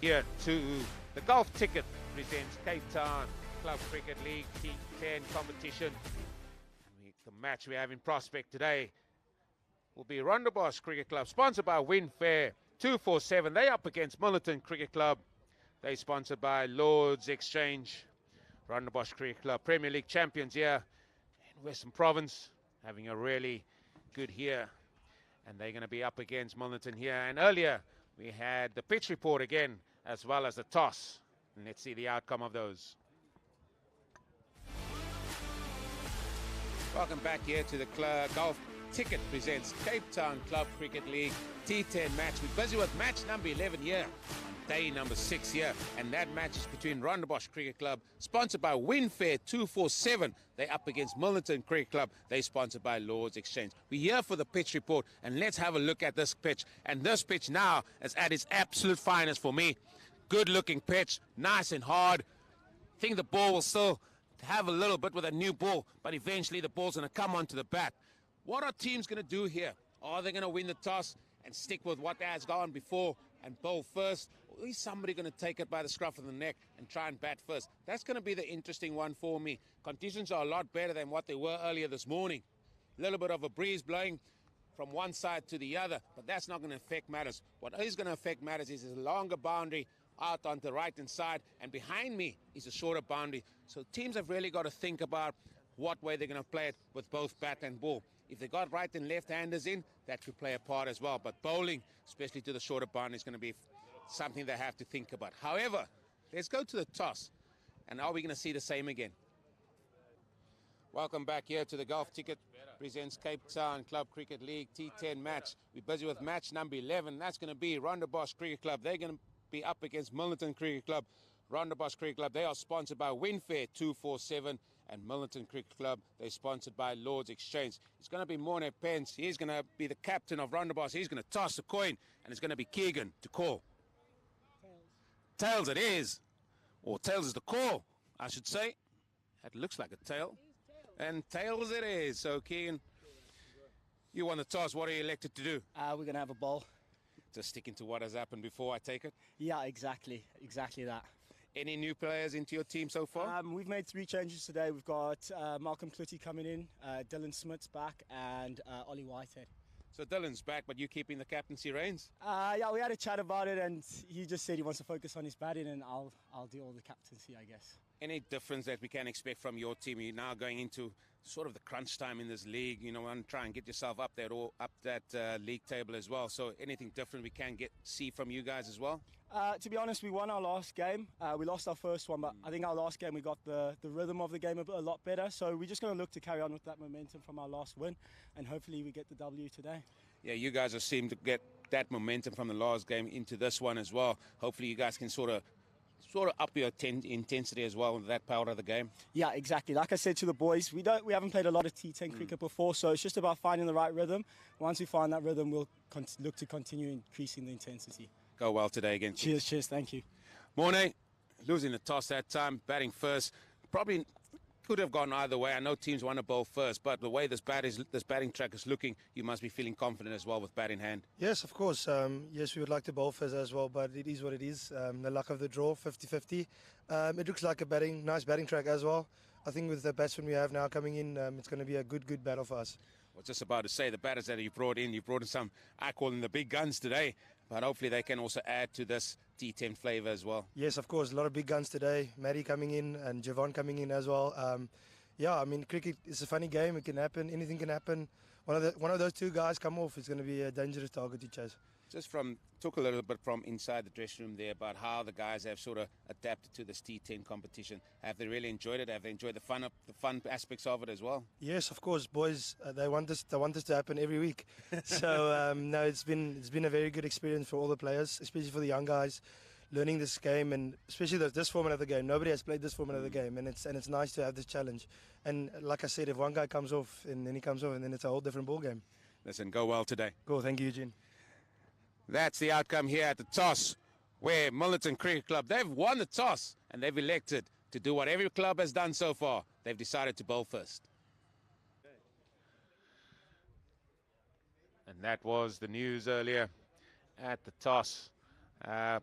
here to the golf ticket presents Cape Town Club Cricket League T10 competition. The match we have in prospect today will be Rondebosch Cricket Club, sponsored by Winfair 247. They up against Milnerton Cricket Club. They sponsored by Lord's Exchange. Rondebosch Cricket Club, Premier League champions here in Western Province, having a really good year. And they're going to be up against Milnerton here. And earlier we had the pitch report again, as well as the toss. And let's see the outcome of those. Welcome back here to the Golf Ticket presents Cape Town Club Cricket League T10 match. We're busy with match number 11 here, on day number 6 here. And that match is between Rondebosch Cricket Club, sponsored by Winfair 247. They're up against Milnerton Cricket Club. They're sponsored by Lord's Exchange. We're here for the pitch report, and let's have a look at this pitch. And this pitch now is at its absolute finest for me. Good looking pitch, nice and hard. I think the ball will still have a little bit with a new ball, but eventually the ball's going to come onto the bat. What are teams going to do here? Are they going to win the toss and stick with what has gone before and bowl first? Or is somebody going to take it by the scruff of the neck and try and bat first? That's going to be the interesting one for me. Conditions are a lot better than what they were earlier this morning. A little bit of a breeze blowing from one side to the other, but that's not going to affect matters. What is going to affect matters is a longer boundary out on the right-hand side, and behind me is a shorter boundary. So teams have really got to think about what way they're going to play it with both bat and ball. If they got right and left-handers in, that could play a part as well. But bowling, especially to the shorter boundary, is going to be something they have to think about. However, let's go to the toss. And are we going to see the same again? Welcome back here to the Golf Ticket presents Cape Town Club Cricket League T10 match. We're busy with match number 11. That's going to be Rondebosch Cricket Club. They're going to be up against Milnerton Cricket Club. Rondebosch Cricket Club, they are sponsored by Winfair 247, and Milnerton Cricket Club, they're sponsored by Lord's Exchange. It's going to be Morne Pence. He's going to be the captain of Rondebosch. He's going to toss the coin, and it's going to be Keegan to call. Tails it is. Or tails is the call, I should say. That looks like a tail. And tails it is. So, Keegan, you won the toss. What are you elected to do? We're going to have a ball. Just sticking to what has happened before, I take it? Yeah, exactly that. Any new players into your team so far? We've made 3 changes today. We've got Malcolm Clutty coming in, Dylan Smith's back, and Ollie Whitehead. So Dylan's back, but you keeping the captaincy reins? Yeah, we had a chat about it, and he just said he wants to focus on his batting, and I'll do all the captaincy, I guess. Any difference that we can expect from your team? You're now going into sort of the crunch time in this league, you know, and try and get yourself up there or up that league table as well. So anything different we can see from you guys as well? To be honest, we won our last game. We lost our first one, but I think our last game we got the rhythm of the game a lot better. So we're just going to look to carry on with that momentum from our last win, and hopefully we get the W today. Yeah, you guys have seemed to get that momentum from the last game into this one as well. Hopefully you guys can sort of up your intensity as well with that part of the game. Yeah, exactly. Like I said to the boys, we haven't played a lot of T10 cricket before, so it's just about finding the right rhythm. Once we find that rhythm, we'll look to continue increasing the intensity. Go well today again. Cheers, thank you. Morne, losing the toss that time, batting first, probably could have gone either way. I know teams want to bowl first, but the way this batting track is looking, you must be feeling confident as well with bat in hand. Yes, of course. Yes, we would like to bowl first as well, but it is what it is. The luck of the draw, 50-50. It looks like a nice batting track as well. I think with the batsmen we have now coming in, it's going to be a good battle for us. I was just about to say, the batters that you brought in some, I call them the big guns today, but hopefully they can also add to this T10 flavour as well. Yes, of course, a lot of big guns today. Matty coming in and Javon coming in as well. Yeah, I mean, cricket is a funny game. It can happen. Anything can happen. One of those 2 guys come off. It's going to be a dangerous target to chase. Talk a little bit from inside the dressing room there about how the guys have sort of adapted to this T10 competition. Have they really enjoyed it? Have they enjoyed the fun aspects of it as well? Yes, of course, boys. They want this to happen every week. So no, it's been a very good experience for all the players, especially for the young guys, learning this game, and especially this format of the game. Nobody has played this format of the game, and it's nice to have this challenge. And like I said, if one guy comes off, and then he comes off, and then it's a whole different ball game. Listen, go well today. Cool, thank you, Eugene. That's the outcome here at the toss, where Milnerton Cricket Club, they've won the toss, and they've elected to do what every club has done so far. They've decided to bowl first. And that was the news earlier at the toss.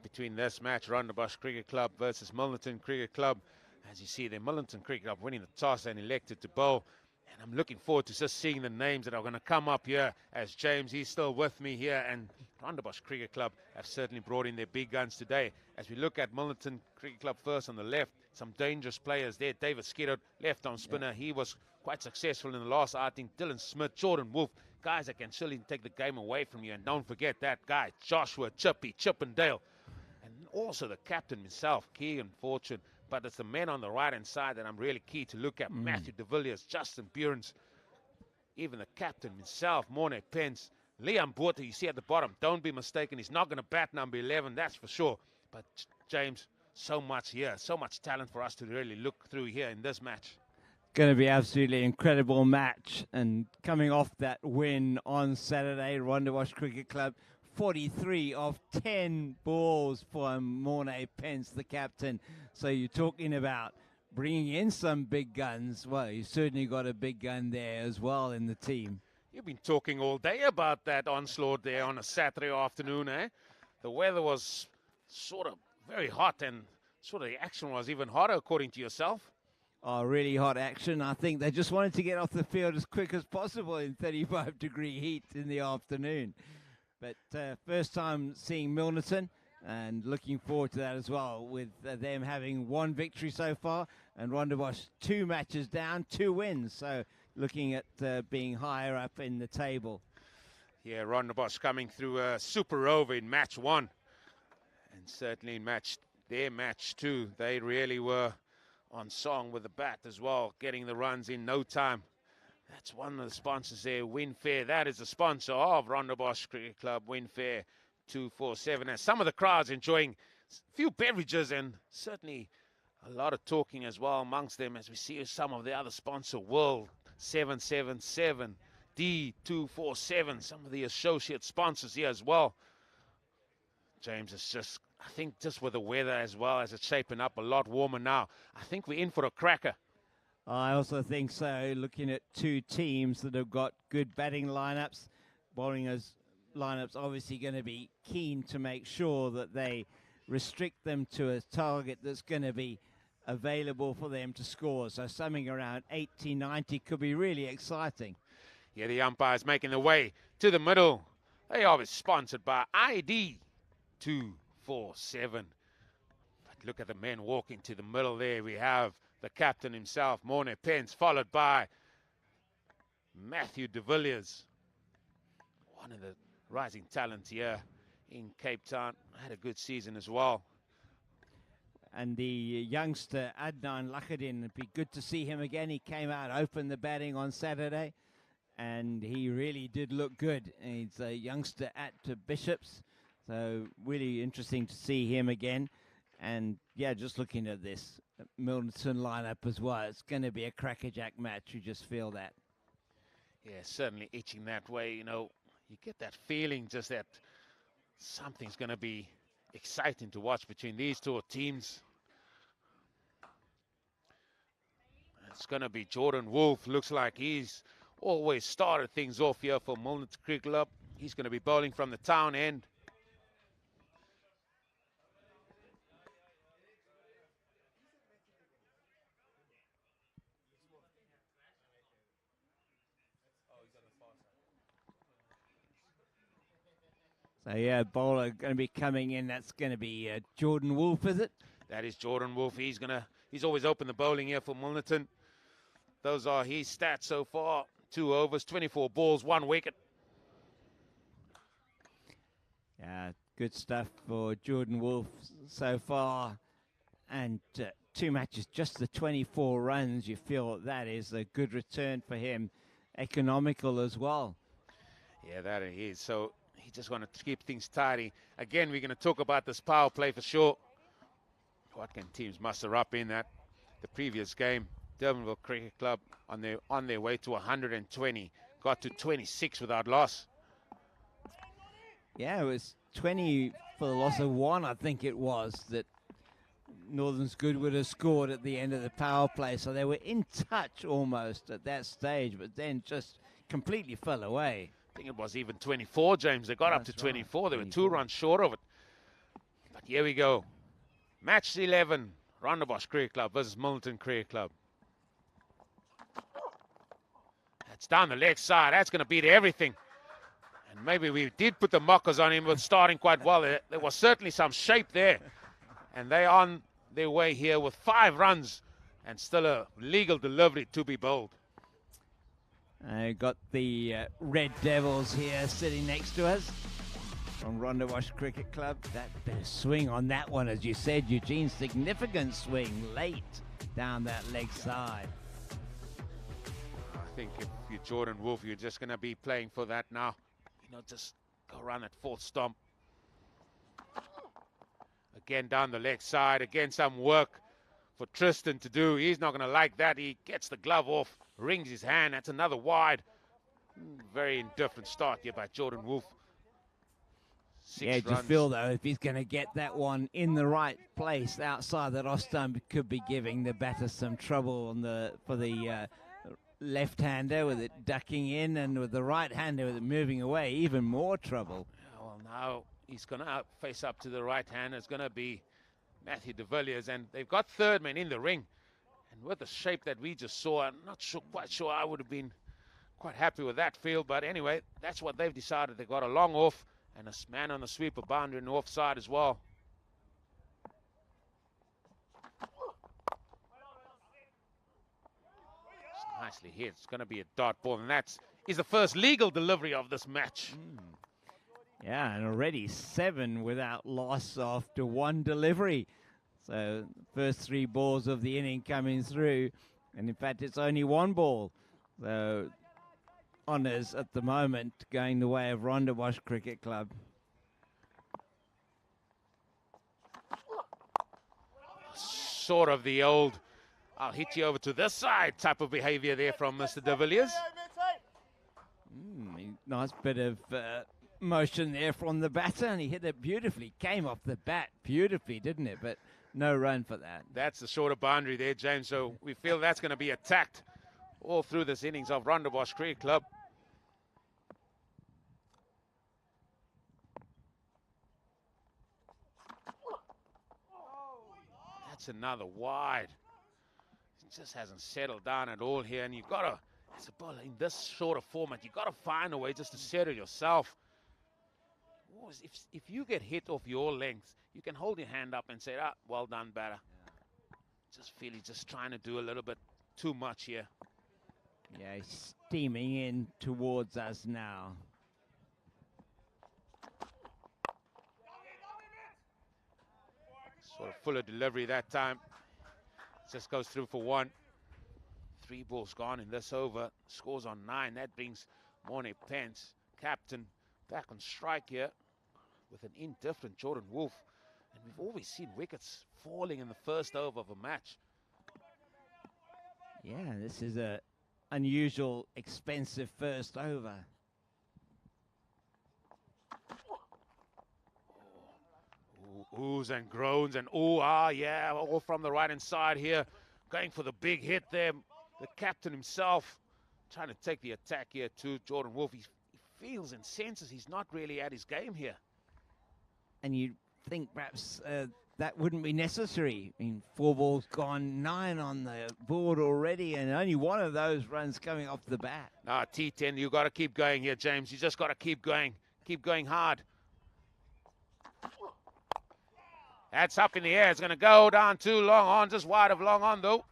between this match, Rondebosch Cricket Club versus Milnerton Cricket Club. As you see there, Milnerton Cricket Club winning the toss and elected to bowl. And I'm looking forward to just seeing the names that are going to come up here, as James, he's still with me here, and Rondebosch Cricket Club have certainly brought in their big guns today. As we look at Milnerton Cricket Club first on the left, some dangerous players there. David Skiddo, left-arm spinner, he was quite successful in the last outing. Dylan Smith, Jordan Wolf, guys that can surely take the game away from you. And don't forget that guy, Joshua Chippendale. And also the captain himself, Keegan Fortune. But it's the men on the right-hand side that I'm really key to look at. Matthew de Villiers, Justin Burns, even the captain himself, Morne Pence, Liam Botha, you see at the bottom. Don't be mistaken, he's not going to bat number 11, that's for sure. But James, so much here, so much talent for us to really look through here in this match. Going to be absolutely incredible match. And coming off that win on Saturday, Rondebosch Cricket Club, 43 of 10 balls for Morne Pence, the captain. So you're talking about bringing in some big guns. Well, you certainly got a big gun there as well in the team. You've been talking all day about that onslaught there on a Saturday afternoon, eh? The weather was sort of very hot, and sort of the action was even hotter, according to yourself. Oh, really hot action. I think they just wanted to get off the field as quick as possible in 35-degree heat in the afternoon. But first time seeing Milnerton, and looking forward to that as well, with them having one victory so far, and Rondebosch 2 matches down, 2 wins. So looking at being higher up in the table. Yeah, Rondebosch coming through a super over in match 1. And certainly in their match 2, they really were on song with the bat as well, getting the runs in no time. That's one of the sponsors there, Winfair. That is the sponsor of Rondebosch Cricket Club, Winfair 247. And some of the crowds enjoying a few beverages and certainly a lot of talking as well amongst them, as we see some of the other sponsor, World 777, D247, some of the associate sponsors here as well. James, it's just, I think just with the weather as well, as it's shaping up a lot warmer now, I think we're in for a cracker. I also think so, looking at 2 teams that have got good batting lineups. Bowling lineups obviously going to be keen to make sure that they restrict them to a target that's going to be available for them to score. So something around 80, 90 could be really exciting. Yeah, the umpires making the way to the middle. They are sponsored by ID 247. But look at the men walking to the middle there. We have the captain himself, Morne Pence, followed by Matthew de Villiers, one of the rising talents here in Cape Town. Had a good season as well. And the youngster Adnan Lakhdin, it'd be good to see him again. He came out, opened the batting on Saturday, and he really did look good. He's a youngster at Bishops, so really interesting to see him again. And yeah, just looking at this Milnerton lineup as well, it's going to be a crackerjack match. You just feel that. Yeah, certainly itching that way. You know, you get that feeling just that something's going to be exciting to watch between these 2 teams. It's going to be Jordan Wolf. Looks like he's always started things off here for Milnerton Cricket Club. He's going to be bowling from the town end. So yeah, bowler going to be coming in. That's going to be Jordan Wolf, is it? That is Jordan Wolf. He's always opened the bowling here for Milnerton. Those are his stats so far. 2 overs, 24 balls, 1 wicket. Yeah, good stuff for Jordan Wolf so far. And 2 matches, just the 24 runs. You feel that is a good return for him. Economical as well. Yeah, that it is. So he just want to keep things tidy. Again, we're going to talk about this power play for sure. What can teams muster up in that? The previous game, Durbanville Cricket Club on their way to 120, got to 26 without loss. Yeah, it was 20 for the loss of 1, I think it was, that Northern's Goodwood have scored at the end of the power play. So they were in touch almost at that stage, but then just completely fell away. I think it was even 24, James. They got up to 24. They were 2 runs short of it. But here we go. Match 11, Rondebosch Cricket Club versus Milnerton Cricket Club. That's down the leg side. That's going to beat everything. And maybe we did put the mockers on him, but starting quite well. There was certainly some shape there. And they on their way here with 5 runs and still a legal delivery to be bowled. Got the Red Devils here sitting next to us from Rondebosch Cricket Club. That bit of swing on that one, as you said, Eugene. Significant swing late down that leg side. I think if you're Jordan Wolf, you're just going to be playing for that now. You know, just go around that 4th stomp. Again, down the leg side. Again, some work for Tristan to do. He's not going to like that. He gets the glove off, rings his hand. That's another wide. Very indifferent start here by Jordan Wolf. 6 just feel, though, if he's going to get that one in the right place outside that off stump, it could be giving the batter some trouble on for the left-hander with it ducking in, and with the right-hander with it moving away, even more trouble. Well, now he's going to face up to the right hand. It's going to be Matthew de Villiers, and they've got 3rd man in the ring. And with the shape that we just saw, I'm not quite sure I would have been quite happy with that field. But anyway, that's what they've decided. They've got a long off and a man on the sweeper boundary and offside as well. It's nicely hit. It's going to be a dot ball, and that is the first legal delivery of this match. Yeah, and already 7 without loss after 1 delivery. So first 3 balls of the inning coming through, and in fact it's only 1 ball. So honours at the moment going the way of Rondebosch Cricket Club. Sort of the old, I'll hit you over to this side type of behaviour there from Mr. de Villiers. Nice bit of motion there from the batter, and he hit it beautifully. Came off the bat beautifully, didn't it? But no run for that. That's the shorter boundary there, James. So we feel that's going to be attacked all through this innings of Rondebosch Cricket Club. That's another wide. It just hasn't settled down at all here, and you've got to, as a bowler in this shorter format, you've got to find a way just to settle yourself. If you get hit off your length, you can hold your hand up and say, ah, well done, batter. Yeah. Just feel he's just trying to do a little bit too much here. Yeah, he's steaming in towards us now. Sort of fuller delivery that time. Just goes through for 1. 3 balls gone in this over. Scores on 9. That brings Morne Pence, captain, back on strike here with an indifferent Jordan Wolf. And we've always seen wickets falling in the first over of a match. Yeah, this is a unusual, expensive first over. Oohs and groans and ooh, ah, yeah, all from the right-hand side here. Going for the big hit there. The captain himself trying to take the attack here to Jordan Wolf. He feels and senses he's not really at his game here. And you'd think perhaps that wouldn't be necessary. I mean, 4 balls gone, 9 on the board already, and only 1 of those runs coming off the bat. Nah, T10, you've got to keep going here, James. You just got to keep going. Keep going hard. That's up in the air. It's going to go down too long on, just wide of long on, though.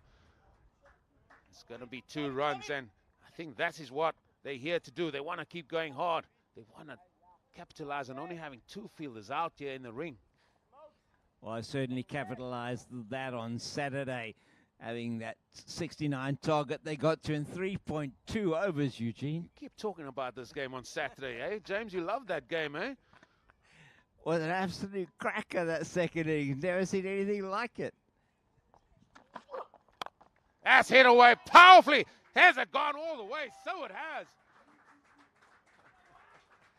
It's going to be 2 runs, and I think that is what they're here to do. They want to keep going hard. They want to capitalize on only having 2 fielders out here in the ring. Well, I certainly capitalized that on Saturday, having that 69 target they got to in 3.2 overs, Eugene. You keep talking about this game on Saturday, eh? James, you love that game, eh? Was an absolute cracker, that second innings. Never seen anything like it. That's hit away powerfully. Has it gone all the way? So it has.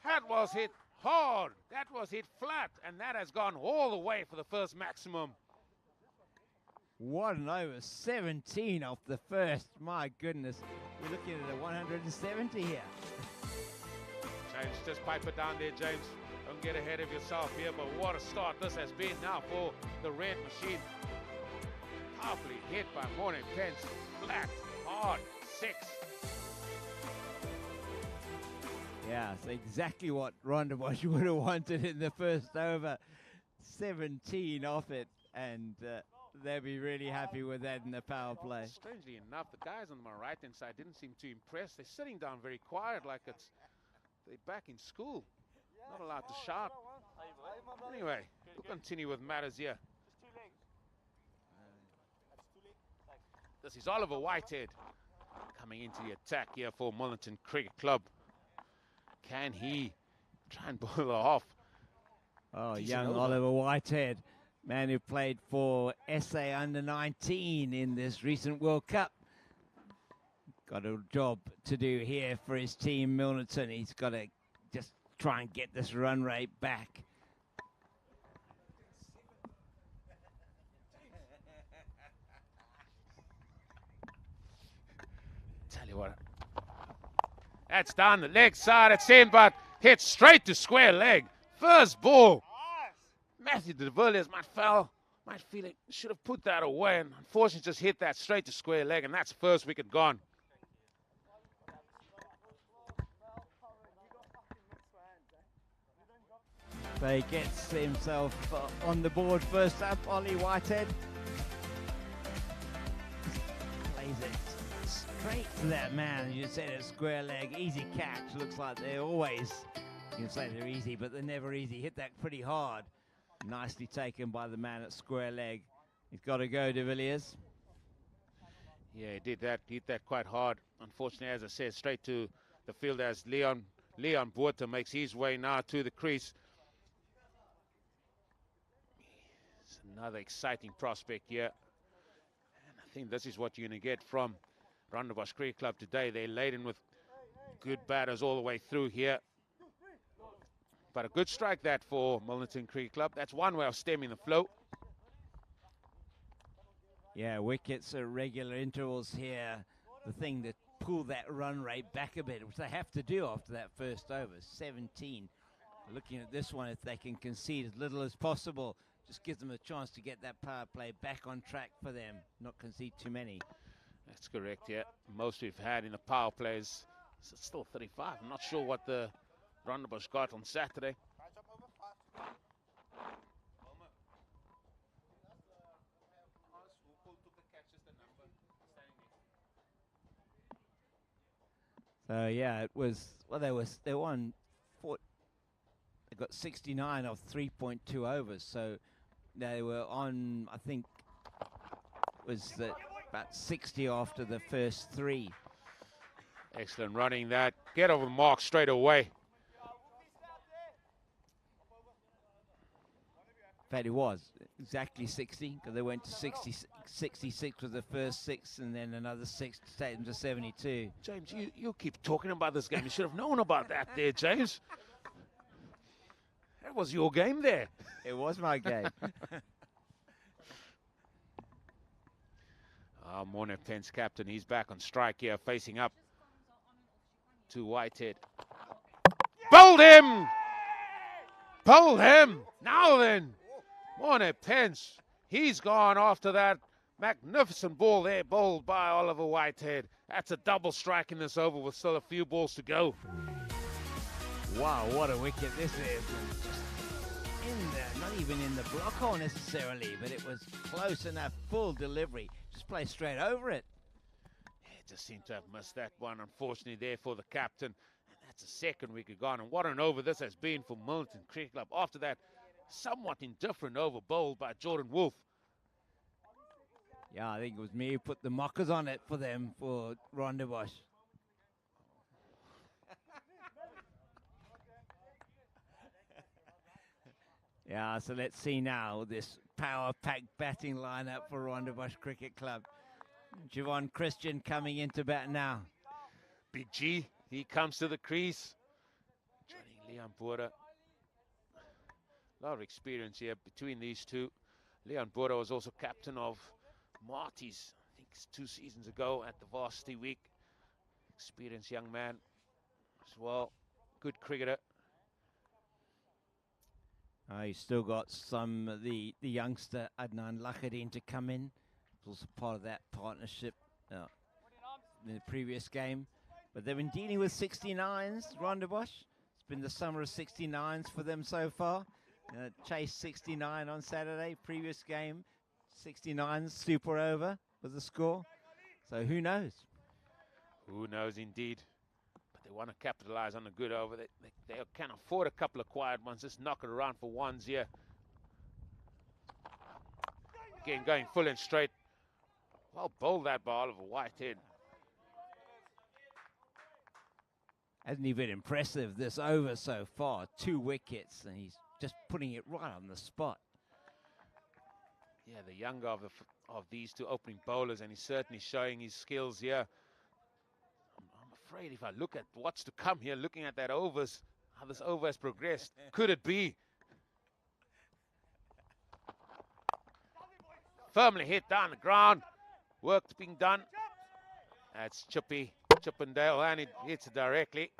That was hit hard. That was hit flat. And that has gone all the way for the first maximum. 1 over 17 off the first. My goodness. We're looking at a 170 here. James, just pipe it down there, James. Don't get ahead of yourself here, but what a start this has been now for the red machine. Powerfully hit by Morning Pence. Flat, hard, 6. Yeah, it's exactly what Rondebosch would have wanted in the first over. 17 off it, and they'll be really happy with that in the power play. Strangely enough, the guys on my right-hand side didn't seem too impressed. They're sitting down very quiet, like they're back in school. Not allowed to shout. Anyway, we'll continue with matters here. This is Oliver Whitehead coming into the attack here for Milnerton Cricket Club. Can he try and bowl her off? Oh, young Oliver Whitehead, man who played for SA under-19 in this recent World Cup. Got a job to do here for his team, Milnerton. He's got to just try and get this run rate back. Tell you what, that's down the leg side, it's in, but hit straight to square leg. First ball. Matthew de Villiers might feel it, should have put that away, and unfortunately just hit that straight to square leg, and that's first wicket gone. So he gets himself on the board first up, Ollie Whitehead. Plays it straight to that man. You said it, square leg, easy catch. Looks like they're always, you can say they're easy, but they're never easy. Hit that pretty hard. Nicely taken by the man at square leg. He's got to go, de Villiers. Yeah, he did that. He hit that quite hard. Unfortunately, as I said, straight to the field as Leon Buerta makes his way now to the crease. It's another exciting prospect here. And I think this is what you're going to get from Rondebosch Cricket Club today. They're laden with good batters all the way through here. But a good strike that for Milnerton Cricket Club. That's one way of stemming the flow. Yeah, wickets at regular intervals here. The thing to pull that run rate back a bit, which they have to do after that first over. 17. Looking at this one, if they can concede as little as possible, just gives them a chance to get that power play back on track for them, not concede too many. That's correct, yeah. Most we've had in the power plays, it's still 35. I'm not sure what the Rondebosch got on Saturday. So yeah, it was, well, they won they got 69 off 3.2 overs, so they were on, I think, was that about 60 after the first 3. Excellent running that. Get over the mark straight away. In fact, it was exactly 60, because they went to 66 with the first 6, and then another 6 to take them to 72. James, you keep talking about this game. You should have known about that there, James. That was your game there. It was my game. Morne Pence captain, he's back on strike here, facing up to Whitehead. Bowled him! Bowled him! Now then, Morne Pence, he's gone after that magnificent ball there, bowled by Oliver Whitehead. That's a double strike in this over with still a few balls to go. Wow, what a wicket this is. Just in there, not even in the block hole necessarily, but it was close enough, full delivery. Just play straight over it. Yeah, just seemed to have missed that one, unfortunately, there for the captain. And that's a second wicket gone. And what an over this has been for Milnerton Cricket Club. After that, somewhat indifferent over bowled by Jordan Wolf. Yeah, I think it was me who put the mockers on it for them, for Rondebosch. Yeah, so let's see now this power-packed batting lineup for Rondebosch Cricket Club. Javon Christian coming into bat now. Big G, he comes to the crease. Joining Leon Buerta. A lot of experience here between these two. Leon Buerta was also captain of Marty's, I think it's 2 seasons ago at the Varsity Week. Experienced young man as well. Good cricketer. He's still got the youngster Adnan Lakhadin to come in. It was part of that partnership in the previous game. But they've been dealing with 69s, Rondebosch. It's been the summer of 69s for them so far. Chase 69 on Saturday, previous game, 69s, super over was the score. So who knows? Who knows indeed. But they want to capitalize on a good over. They can afford a couple of quiet ones. Just knock it around for ones here. Again, going full and straight. Well bowled that by Oliver Whitehead. Hasn't he been impressive this over so far? 2 wickets, and he's just putting it right on the spot. Yeah, the younger of these two opening bowlers, and he's certainly showing his skills here. I'm afraid if I look at what's to come here, looking at that overs, how this over has progressed, could it be? Firmly hit down the ground. Work being done. That's Chippendale, and it hits it directly.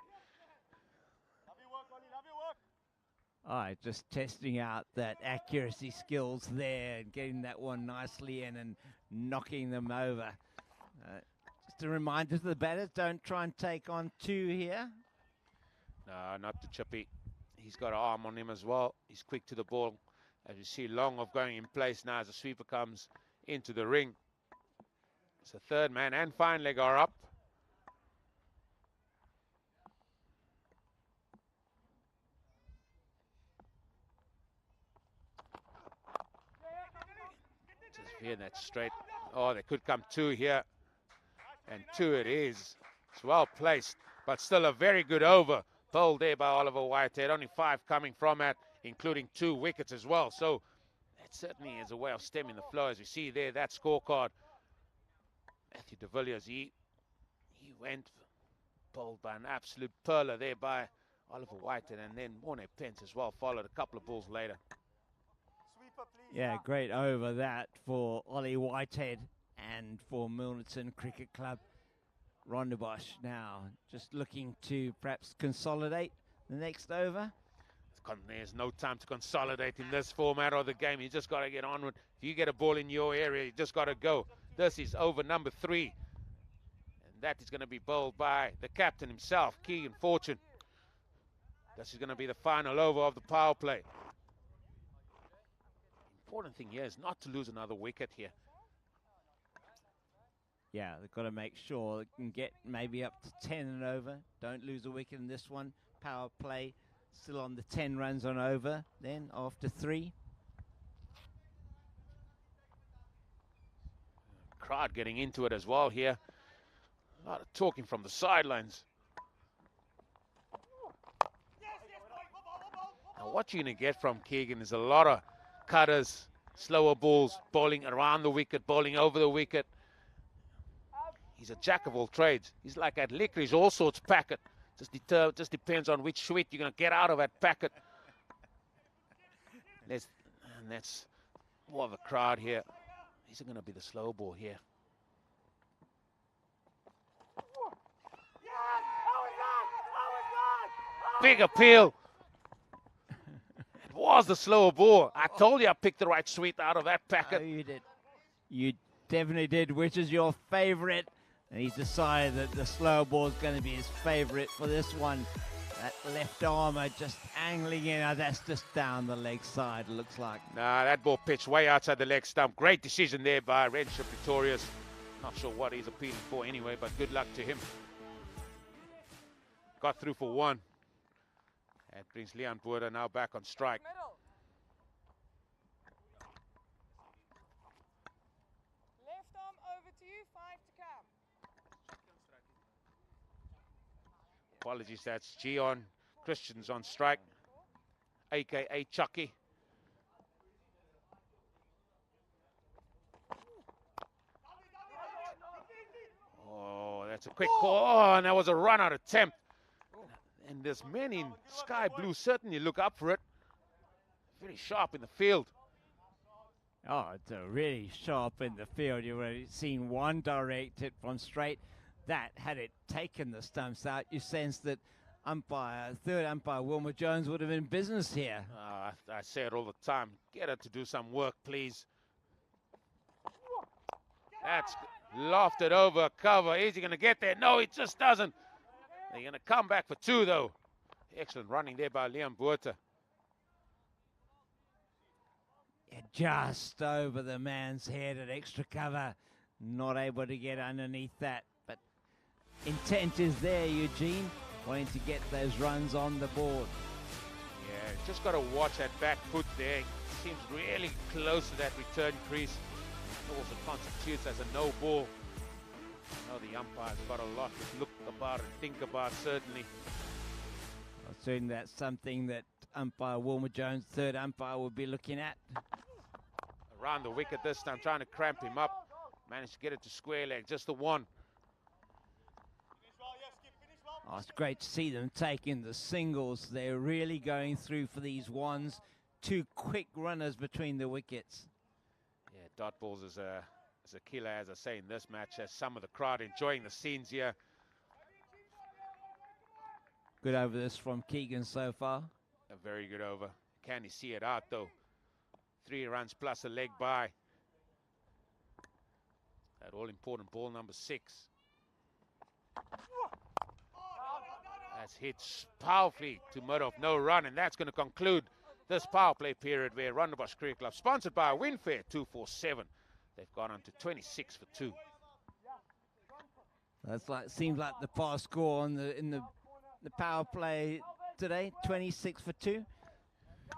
All right, just testing out that accuracy skills there and getting that one nicely in and knocking them over. Just a reminder to the batters, don't try and take on 2 here. No, not to Chippy. He's got an arm on him as well. He's quick to the ball. As you see, long of going in place now as the sweeper comes into the ring. So third man and fine leg are up. Just here, that's straight. Oh, there could come 2 here. And 2 it is. It's well placed, but still a very good over. Bowled there by Oliver Whitehead. Only 5 coming from it, including 2 wickets as well. So that certainly is a way of stemming the flow. As you see there, that scorecard. Matthew de Villiers, he went bowled by an absolute perler there by Oliver Whitehead, and then Morne Pence as well followed a couple of balls later. Yeah, great over that for Ollie Whitehead and for Milnerton Cricket Club. Rondebosch now just looking to perhaps consolidate the next over. There's no time to consolidate in this format of the game. You just got to get onward. If you get a ball in your area, you just got to go. This is over number 3. And that is going to be bowled by the captain himself, Keegan Fortune. This is going to be the final over of the power play. Important thing here is not to lose another wicket here. Yeah, they've got to make sure they can get maybe up to 10 and over. Don't lose a wicket in this one. Power play still on the 10 runs on over then after 3. Crowd getting into it as well here. A lot of talking from the sidelines. Now what you're going to get from Keegan is a lot of cutters, slower balls, bowling around the wicket, bowling over the wicket. He's a jack of all trades. He's like that licorice all sorts packet. Just depends on which sweet you're going to get out of that packet. And that's more of a crowd here. Is it going to be the slow ball here? Big appeal. It was the slower ball. I told you I picked the right sweet out of that packet. Oh, you did. You definitely did. Which is your favorite? And he's decided that the slow ball is going to be his favorite for this one. That left armour just angling in. Oh, that's just down the leg side, it looks like. Nah, that ball pitched way outside the leg stump. Great decision there by Renshaw Pretorius. Not sure what he's appealing for anyway, but good luck to him. Got through for 1. That brings Leon Boerder now back on strike. Left arm over to you, 5 to come. Apologies, that's Gion Christians on strike, a.k.a. Chucky. Oh, that's a quick call. Oh, and that was a run-out attempt. And there's men in sky blue certainly look up for it. Very sharp in the field. Oh, it's really sharp in the field. You've already seen one direct hit from straight. That, had it taken the stumps out, you sense that umpire, third umpire, Wilmer Jones, would have been business here. I say it all the time. Get her to do some work, please. That's lofted over cover. Is he going to get there? No, he just doesn't. They're going to come back for 2, though. Excellent running there by Liam Buerta. Yeah, just over the man's head at extra cover. Not able to get underneath that. But intent is there, Eugene. Wanting to get those runs on the board. Yeah, just got to watch that back foot there. Seems really close to that return crease. Also constitutes as a no ball. I know the umpire's got a lot to look about and think about, certainly. Well, certainly that's something that umpire Wilmer Jones, third umpire, will be looking at. Around the wicket this time, trying to cramp him up. Managed to get it to square leg, just the one. Oh, it's great to see them taking the singles. They're really going through for these ones. 2 quick runners between the wickets. Yeah, dot balls is a killer, as I say, in this match. As some of the crowd enjoying the scenes here. Good over this from Keegan so far. A very good over. Can he see it out, though? 3 runs plus a leg by. That all-important ball number 6. That's hit powerfully to Murdoch, no run, and that's going to conclude this power play period where Rondebosch Cricket Club, sponsored by Winfair 247, they've gone on to 26 for 2. That's like, seems like the past score on the power play today, 26 for 2. Oh,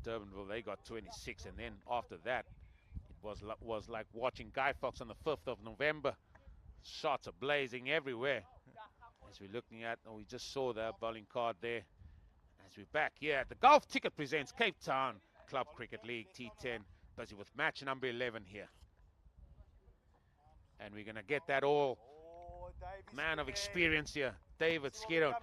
Durbanville, they got 26, and then after that, it was like watching Guy Fawkes on the 5th of November. Shots are blazing everywhere. As we're looking at, we just saw the bowling card there. As we're back here, the Golf Ticket presents Cape Town Club Cricket League T10, busy with match number 11 here. And we're going to get that all man of experience here, David Skiddo,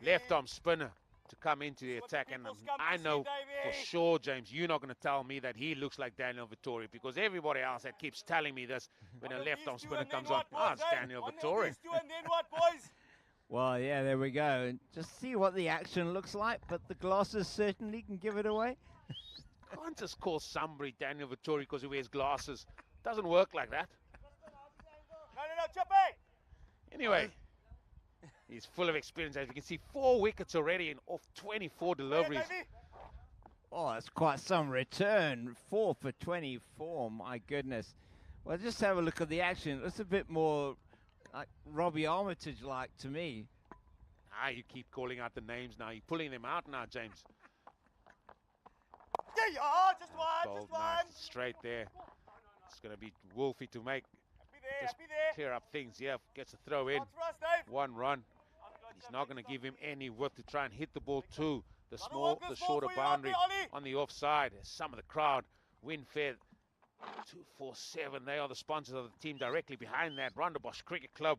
left arm spinner, to come into the attack. And I know for sure, James, you're not going to tell me that he looks like Daniel Vittori, because everybody else that keeps telling me this when a left arm spinner comes on, it's Daniel Vittori. Well, yeah, there we go. And just see what the action looks like, but the glasses certainly can give it away. Can't just call somebody Daniel Vittori because he wears glasses. Doesn't work like that. Anyway, he's full of experience. As you can see, 4 wickets already in off 24 deliveries. Oh, that's quite some return. 4 for 24, my goodness. Well, just have a look at the action. It's a bit more like Robbie Armitage-like to me. Ah, you keep calling out the names now. You're pulling them out now, James. Just one, Bold, nice, straight there. It's going to be Wolfie to make. Just clear up things. Yeah, gets a throw in. 1 run. He's not going to give him any width to try and hit the ball to the shorter boundary on the offside. Some of the crowd, Winfair 247. They are the sponsors of the team directly behind that, Rondebosch Cricket Club.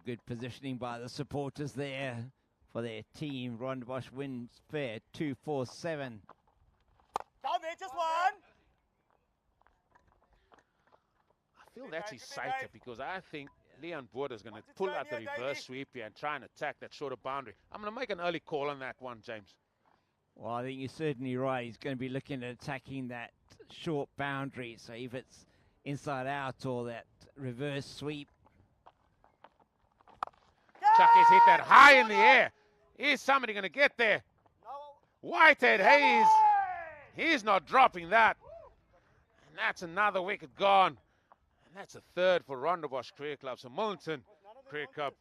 Good positioning by the supporters there for their team. Rondebosch wins fair 247. Down there, just one. I feel that's his sighter, because I think Leon Boerta is going to pull out the reverse sweep here and try and attack that shorter boundary. I'm going to make an early call on that one, James. Well, I think you're certainly right. He's going to be looking at attacking that short boundary. So if it's inside out or that reverse sweep. Chucky's hit that high in the air. Is somebody going to get there? Whitehead Hayes. He's not dropping that. And that's another wicket gone. And that's a 3rd for Rondebosch Cricket Club. So Milnerton Cricket Club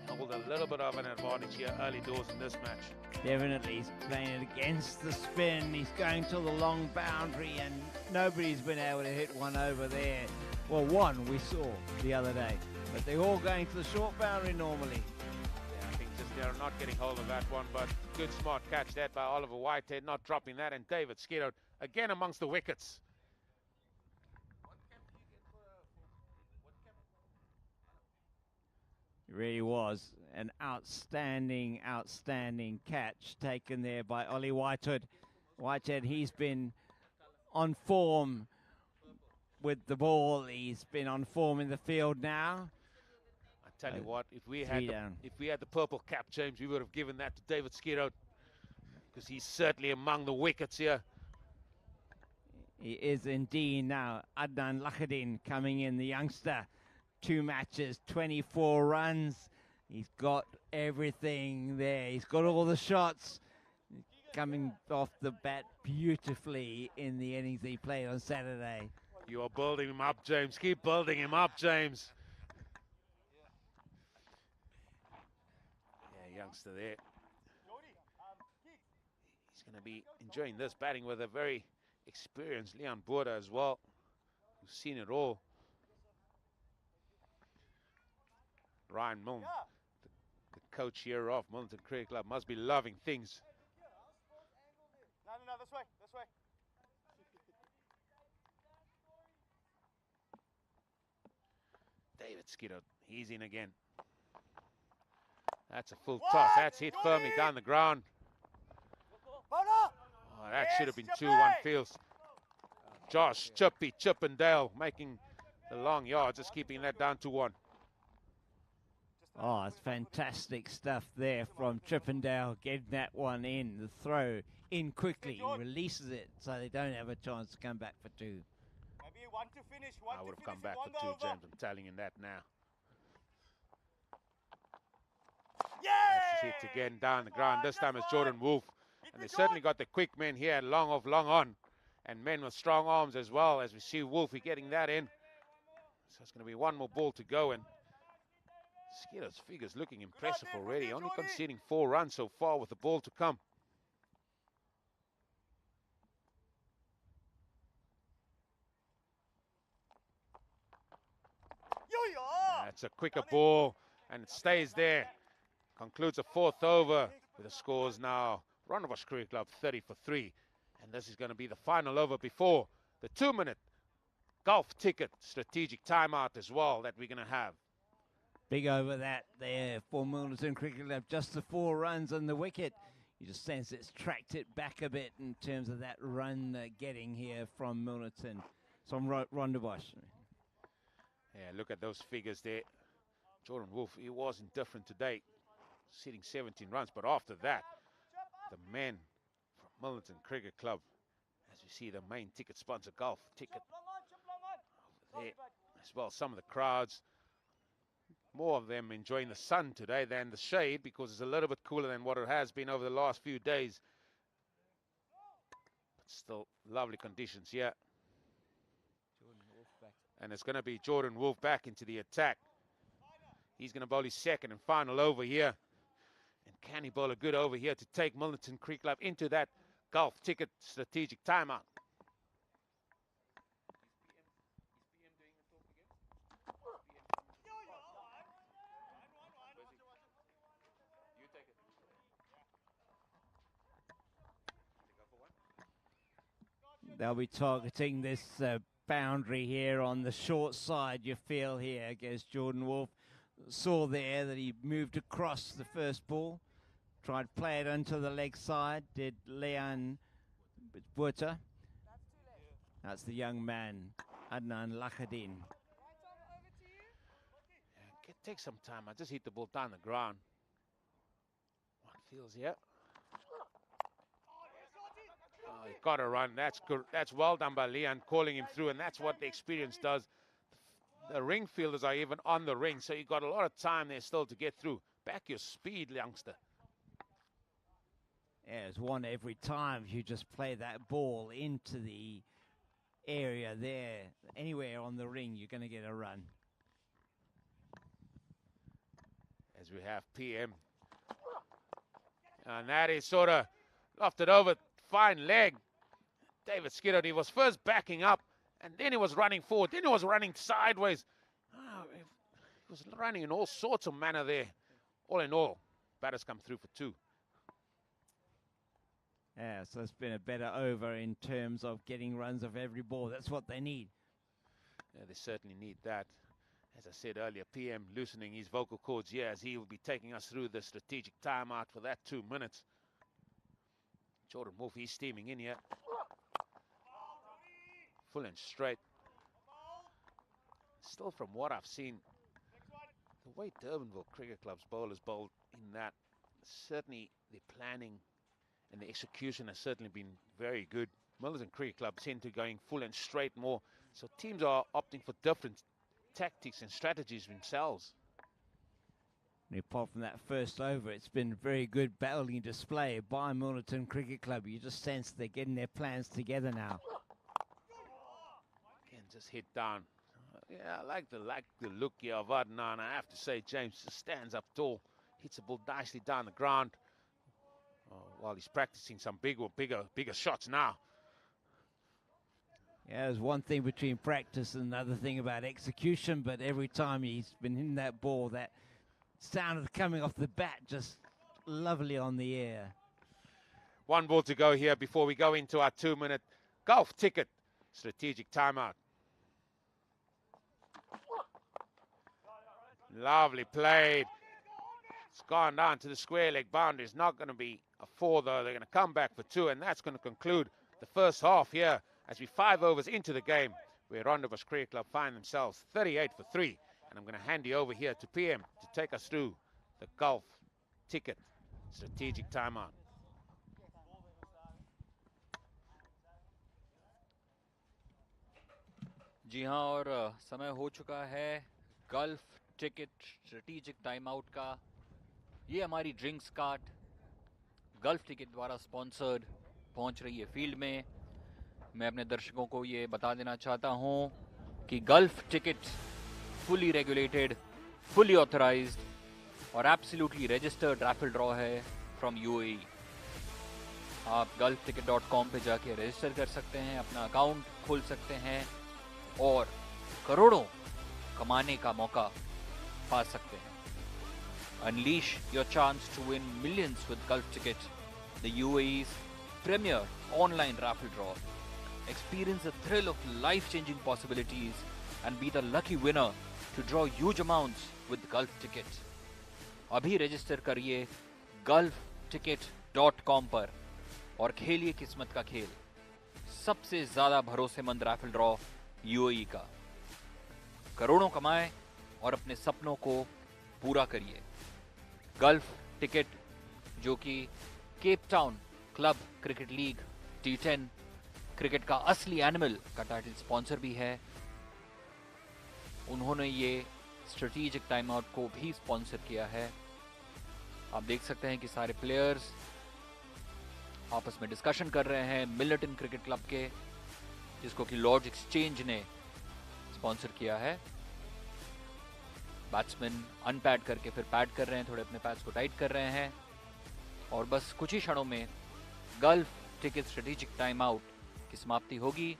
hold a little bit of an advantage here early doors in this match. Definitely, he's playing it against the spin. He's going to the long boundary, and nobody's been able to hit one over there. Well, one we saw the other day, but they're all going to the short boundary normally. Yeah, I think just they're not getting hold of that one, but good smart catch that by Oliver Whitehead, not dropping that, and David Skiddo again amongst the wickets. It really was an outstanding catch taken there by Ollie Whitehead. Whitehead, he's been on form with the ball. He's been on form in the field now. Tell you what, if we three had down. the purple cap, James, we would have given that to David Skirot, because he's certainly among the wickets here. He is indeed now. Adnan Lakhadin coming in, the youngster. 2 matches, 24 runs. He's got everything there. He's got all the shots. Coming off the bat beautifully in the innings he played on Saturday. You are building him up, James. Keep building him up, James. Yeah, youngster there. He's going to be enjoying this, batting with a very experienced Leon Boerda as well, who's seen it all. Ryan Milne, the coach here of Milnerton Cricket Club, must be loving things. No, this way, this way. David Skiddo, he's in again. That's a full toss. That's hit firmly down the ground. Oh, that should have been 2-1 fields. Josh Chippendale making the long yard, just keeping that down to 1. Oh, it's fantastic stuff there from Chippendale, getting that one in. The throw in quickly, releases it so they don't have a chance to come back for 2. Maybe you want to finish. I would have come back for 2, James. I'm telling you that now. That's hit again down the ground. This time it's Jordan Wolf. And they certainly got the quick men here, long off, long on. And men with strong arms as well, as we see Wolfie getting that in. So it's going to be 1 more ball to go. And Skiddo's figures looking impressive already. Only conceding 4 runs so far with the ball to come. That's a quicker ball, and it stays there. Concludes a 4th over with the scores now. Rondebosch Cricket Club 30 for 3. And this is going to be the final over before the 2-minute golf ticket strategic timeout as well that we're going to have. Big over that there for Milnerton Cricket Club. Just the 4 runs on the wicket. You just sense it's tracked it back a bit in terms of that run getting here from Milnerton. So from Rondebosch. Yeah, look at those figures there. Jordan Wolf, he was indifferent today, sitting 17 runs. But after that, the men from Milnerton Cricket Club, as you see the main ticket sponsor, golf ticket over there as well. Some of the crowds, more of them enjoying the sun today than the shade, because it's a little bit cooler than what it has been over the last few days. But still lovely conditions here. And it's going to be Jordan Wolf back into the attack. He's going to bowl his 2nd and final over here. And can he bowl a good over here to take Milnerton Cricket Club into that golf ticket strategic timeout? They'll be targeting this boundary here on the short side, you feel here, against Jordan Wolf. Saw there that he moved across the first ball, tried to play it onto the leg side, did Leon Buerta. That's the young man, Adnan Lakhadin. Yeah, take some time. I just hit the ball down the ground. 1 feels here. Oh, he got a run. That's good. That's well done by Leon, calling him through, and that's what the experience does. The ring fielders are even on the ring, so you got a lot of time there still to get through. Back your speed, youngster. Yeah, it's 1 every time you just play that ball into the area there. Anywhere on the ring, you're going to get a run. As we have PM. And that is sort of lofted over. Fine leg. David Skiddo, he was first backing up, and then he was running forward. Then he was running sideways. Oh, he was running in all sorts of manner there. All in all, batters come through for 2. Yeah, so it's been a better over in terms of getting runs of every ball. That's what they need. Yeah, they certainly need that. As I said earlier, PM loosening his vocal cords here as he will be taking us through the strategic timeout for that 2 minutes. Jordan Wolf, he's steaming in here. Full and straight. Still, from what I've seen, the the way Durbanville Cricket Club's bowlers bowled in that, certainly the planning and the execution has certainly been very good. Milnerton Cricket Club tend to going full and straight more, so teams are opting for different tactics and strategies themselves. And apart from that first over, it's been very good bowling display by Milnerton Cricket Club. You just sense they're getting their plans together now. Again, just hit down. Yeah, I like the look here of Adnan. I have to say, James just stands up tall, hits the ball nicely down the ground. While he's practicing some bigger shots now. Yeah, there's one thing between practice and another thing about execution, but every time he's been hitting that ball, that sound of coming off the bat just lovely on the air. 1 ball to go here before we go into our 2-minute golf ticket strategic timeout. Lovely played. It's gone down to the square leg boundary. It's not going to be a 4 though. They're going to come back for 2, and that's going to conclude the first half here as we 5 overs into the game, where Rondebosch Cricket Club find themselves 38 for 3. And I'm going to hand you over here to PM to take us through the golf ticket strategic timeout. जी हाँ, और समय हो चुका है gulf ticket strategic time out का। ये हमारी drinks cart gulf ticket द्वारा स्पॉन्सर्ड पहुंच रही है फील्ड में। मैं अपने दर्शकों को ये बता देना चाहता हूं कि gulf ticket fully regulated, fully authorised और एब्सोल्युटली रजिस्टर्ड रैफल ड्रॉ है फ्रॉम यूएई। आप gulfticket.com पे जाके रजिस्टर कर सकते हैं, अपना अकाउंट खोल सकते हैं और करोड़ों कमाने का मौका पा सकते हैं। Unleash your chance to win millions with Gulf Ticket, the UAE's premier online raffle draw. Experience the thrill of life-changing possibilities and be the lucky winner to draw huge amounts with Gulf Ticket. अभी register करिए gulfticket.com पर और खेलिए किस्मत का खेल। सबसे ज्यादा भरोसेमंद राफल ड्रॉ यूएई का। करोड़ों कमाएं और अपने सपनों को पूरा करिए। गल्फ टिकट, जो कि Cape Town club cricket league T10 cricket का असली एनिमल का टाइटल स्पॉन्सर भी है, उन्होंने ये स्ट्रेटेजिक टाइम आउट को भी स्पॉन्सर किया है। आप देख सकते हैं कि सारे प्लेयर्स आपस में डिस्कशन कर रहे हैं मिलनटन क्रिकेट क्लब के, जिसको कि लॉर्ड्स एक्सचेंज ने स्पॉन्सर किया है। बैट्समैन अनपैड करके फिर पैड कर रहे हैं, थोड़े अपने पैड्स को टाइट कर रहे हैं और बस कुछ ही क्षणों में gulf ticket strategic time out की समाप्ति होगी।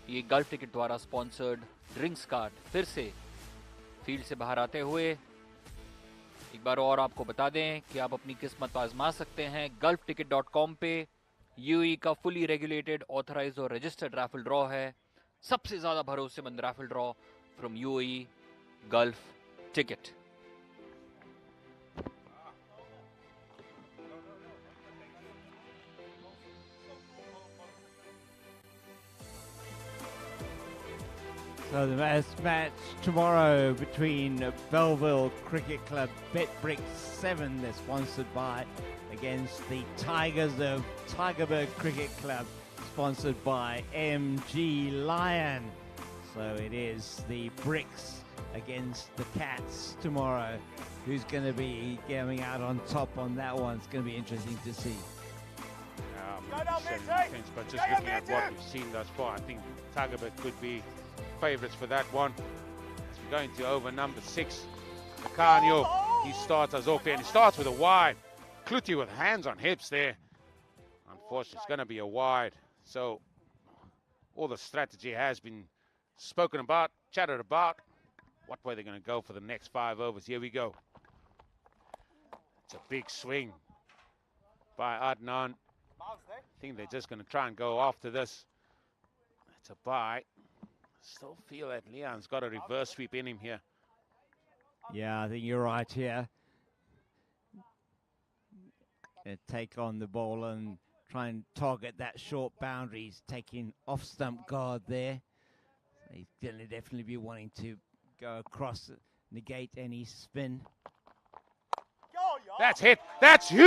ये गल्फ टिकट द्वारा स्पॉन्सर्ड ड्रिंक्स कार्ड फिर से फील्ड से बाहर आते हुए एक बार और आपको बता दें कि आप अपनी किस्मत आजमा सकते हैं gulfticket.com पे। यूएई का फुली रेगुलेटेड, ऑथराइज्ड और रजिस्टर्ड राफल ड्रॉ है। सबसे ज्यादा भरोसेमंद Rafale draw from UAE, gulf ticket. So the match tomorrow between Belleville Cricket Club, BetBricks 7, they're sponsored by, against the Tigers of Tigerberg Cricket Club, sponsored by MG Lion. So it is the Bricks against the Cats tomorrow. Who's going to be going out on top on that one? It's going to be interesting to see. But just looking at what we've seen thus far, I think Tigerberg could be favourites for that one. As we're going to over number 6, Macanio, he starts us off here, and he starts with a wide. Kluti with hands on hips there. Unfortunately, it's going to be a wide. So all the strategy has been spoken about, chatted about. What way they're going to go for the next 5 overs. Here we go. It's a big swing by Adnan. I think they're just going to try and go after this. It's a bye. Still feel that Leon's got a reverse sweep in him here. Yeah, I think you're right here. Take on the ball and try and target that short boundary. He's taking off stump guard there. He's going to definitely be wanting to go across negate any spin. That's hit. That's huge.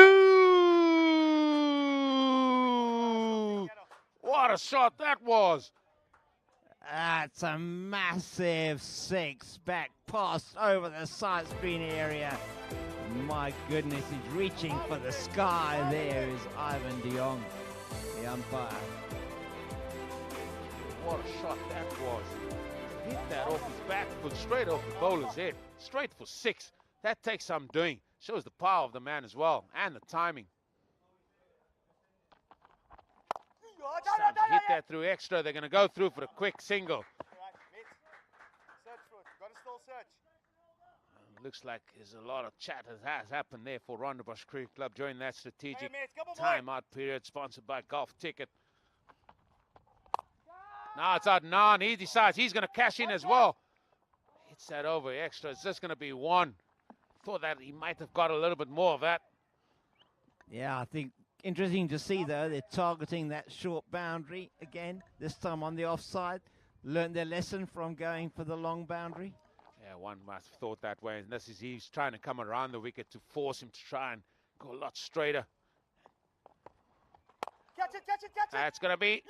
What a shot that was. That's a massive six back pass over the side screen area. My goodness, he's reaching for the sky. There is Ivan de Jong, the umpire. What a shot that was. Hit that off his back foot, straight off the bowler's head. Straight for six. That takes some doing. Shows the power of the man as well, and the timing. Hit that through extra. They're going to go through for a quick single. Looks like there's a lot of chat that has happened there for Rondebosch Cricket Club during that strategic timeout period sponsored by Golf Ticket. Now it's Adnan. He decides he's going to cash in as well. Hits that over extra. It's just going to be one. Thought that he might have got a little bit more of that. Yeah, I think interesting to see, though, they're targeting that short boundary again, this time on the offside. Learned their lesson from going for the long boundary. Yeah, one must have thought that way. And this is he's trying to come around the wicket to force him to try and go a lot straighter. Catch it, catch it, catch it. That's going to be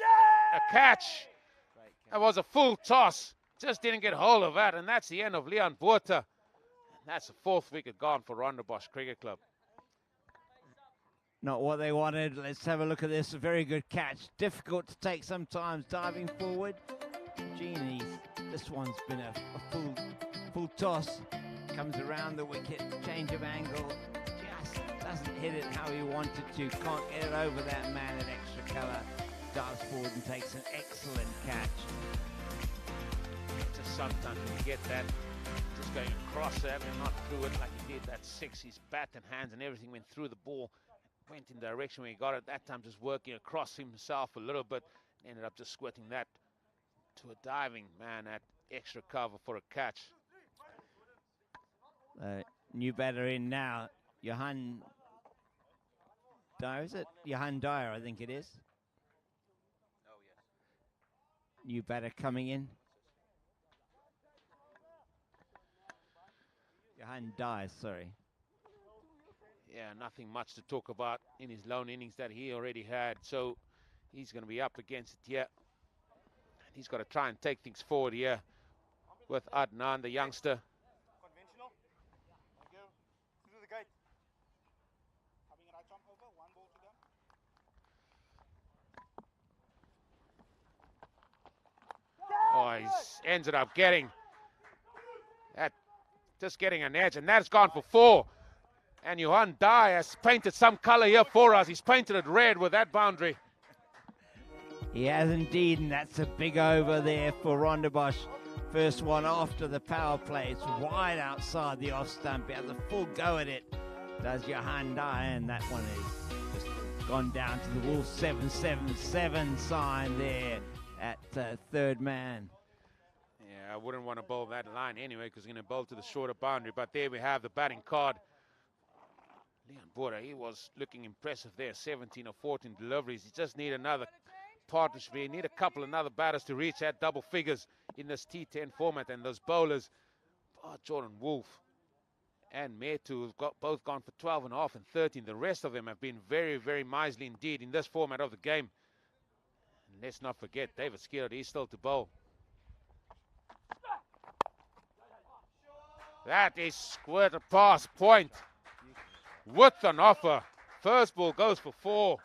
a catch. That was a full toss. Just didn't get hold of that. And that's the end of Leon Botha. And that's the fourth wicket gone for Rondebosch Cricket Club. Not what they wanted. Let's have a look at this. A very good catch. Difficult to take sometimes diving forward. Genie, this one's been a full toss. Comes around the wicket, change of angle. Just doesn't hit it how he wanted to. Can't get it over that man at extra cover. Dives forward and takes an excellent catch. Just sometimes when you get that, just going across that and not through it like he did that six. His bat and hands and everything went through the ball. Went in the direction where he got it. That time just working across himself a little bit. Ended up just squirting that to a diving man at extra cover for a catch. New batter in now. Johan Dyer, is it? Johan Dyer, I think it is. Oh, yes. New batter coming in. Johan Dyer, sorry. Yeah, nothing much to talk about in his lone innings that he already had. So he's going to be up against it here. He's got to try and take things forward here with Adnan, the youngster. Conventional. Thank you. Through the gate. Having a right jump over. One ball to go. Oh, he's ended up getting that, just getting an edge, and that's gone for four. And Johan Dyer has painted some color here for us. He's painted it red with that boundary. He has indeed, and that's a big over there for Rondebosch. First one after the power play. It's wide outside the off stump. He has a full go at it. Does Johan Dyer, and that one is just gone down to the Wolves 777 sign there at third man. Yeah, I wouldn't want to bowl that line anyway because he's going to bowl to the shorter boundary. But there we have the batting card. Leon Botha, he was looking impressive there. 17 or 14 deliveries. He just need another partnership. He need a couple another batters to reach that double figures in this T10 format. And those bowlers, Jordan Wolf and Metu, have both gone for 12.5 and 13. The rest of them have been very, very miserly indeed in this format of the game. And let's not forget, David Skeeter, he's still to bowl. That is squared past point with an offer. First ball goes for 4.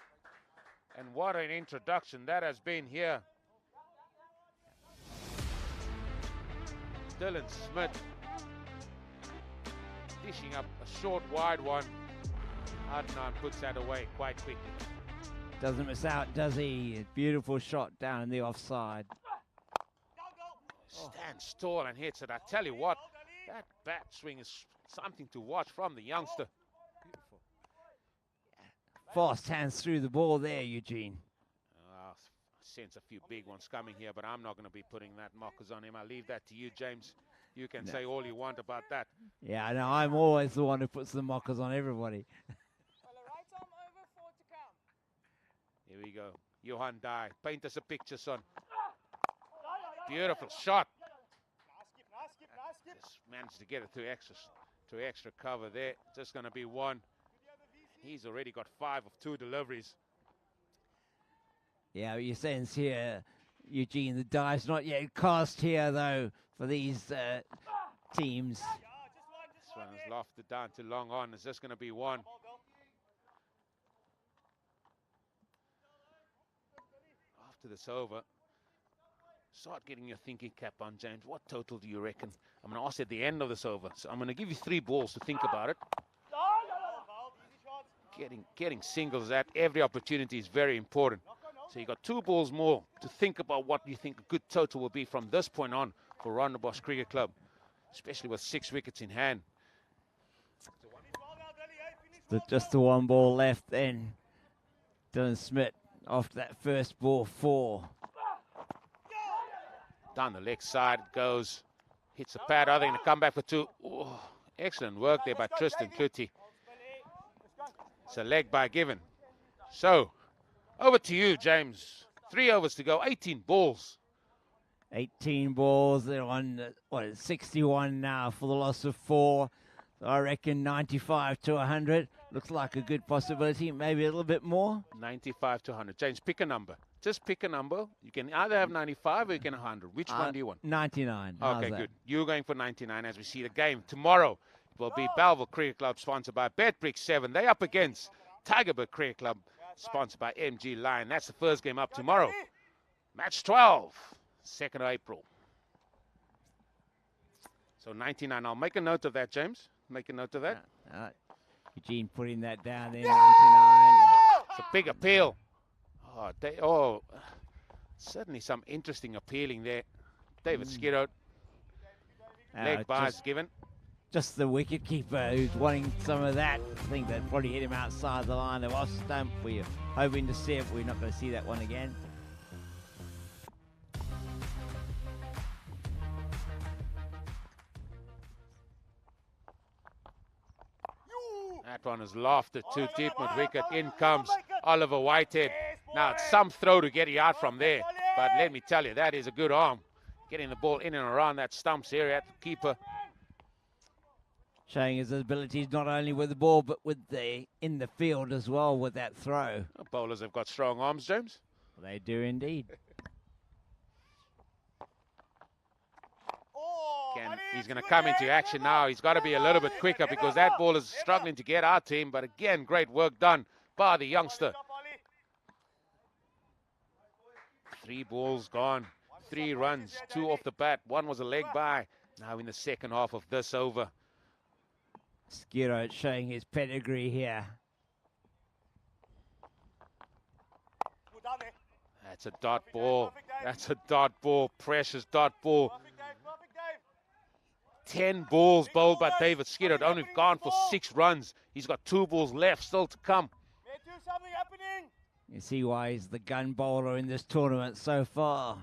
And what an introduction that has been here. Dylan Smith dishing up a short wide one. Adnan puts that away quite quickly. Doesn't miss out, does he? Beautiful shot down in the offside. Stands tall and hits it. I tell you what, that bat swing is something to watch from the youngster. Fast hands through the ball there, Eugene. I sense a few big ones coming here, but I'm not going to be putting that mockers on him. I'll leave that to you, James. You can say all you want about that. Yeah, I know. I'm always the one who puts the mockers on everybody. Well, a right arm over, 4 to count. Here we go. Johan Dyer. Paint us a picture, son. Beautiful shot. Nice skip, nice skip, nice Just managed to get it to extra cover there. Just going to be one. He's already got 5 of 2 deliveries. Yeah, you sense here, Eugene, the die's not yet cast here, though, for these teams. This one is lofted down to long on. It's just going to be one. After this over, start getting your thinking cap on, James. What total do you reckon? I'm going to ask at the end of this over. So I'm going to give you 3 balls to think about it. Getting singles at every opportunity is very important. So you got 2 balls more to think about what you think a good total will be from this point on for Rondebosch Cricket Club, especially with 6 wickets in hand. Just the 1 ball left then. Dylan Smith after that first ball 4. Down the leg side it goes. Hits the pad. Are they going to come back for 2? Oh, excellent work there by Tristan Kuti. It's a leg by given. So, over to you, James. 3 overs to go, 18 balls. 18 balls. They're on, 61 now for the loss of 4. So I reckon 95 to 100. Looks like a good possibility. Maybe a little bit more. 95 to 100. James, pick a number. Just pick a number. You can either have 95 or you can have 100. Which one do you want? 99. Okay, good. You're going for 99 as we see the game. Tomorrow it will be Belleville Cricket Club, sponsored by BetBrick 7. They up against Tigerbird Cricket Club, sponsored by MG Lion. That's the first game up tomorrow. Match 12, 2nd of April. So 99. I'll make a note of that, James. Make a note of that. Eugene putting that down there, 99. It's a big appeal. Oh, certainly some interesting appealing there. David Skirot. Leg bars given. Just the wicket keeper who's wanting some of that. I think that probably hit him outside the line. They're off stump. We're hoping to see it, but we're not going to see that one again. That one is lofted too deep mid wicket. In comes Oliver Whitehead. Now it's some throw to get you out from there. But let me tell you, that is a good arm. Getting the ball in and around that stumps area at the keeper. Showing his abilities not only with the ball, but with in the field as well with that throw. Bowlers have got strong arms, James. They do indeed. He's going to come into action now. He's got to be a little bit quicker because that ball is struggling to get out to him. But again, great work done by the youngster. 3 balls gone, 3 runs, 2 off the bat. 1 was a leg by. Now in the second half of this over. Skirot showing his pedigree here. That's a dot ball. That's a dot ball. Precious dot ball. 10 balls bowled by David Skirot. Only gone for 6 runs. He's got 2 balls left still to come. You see why he's the gun bowler in this tournament so far.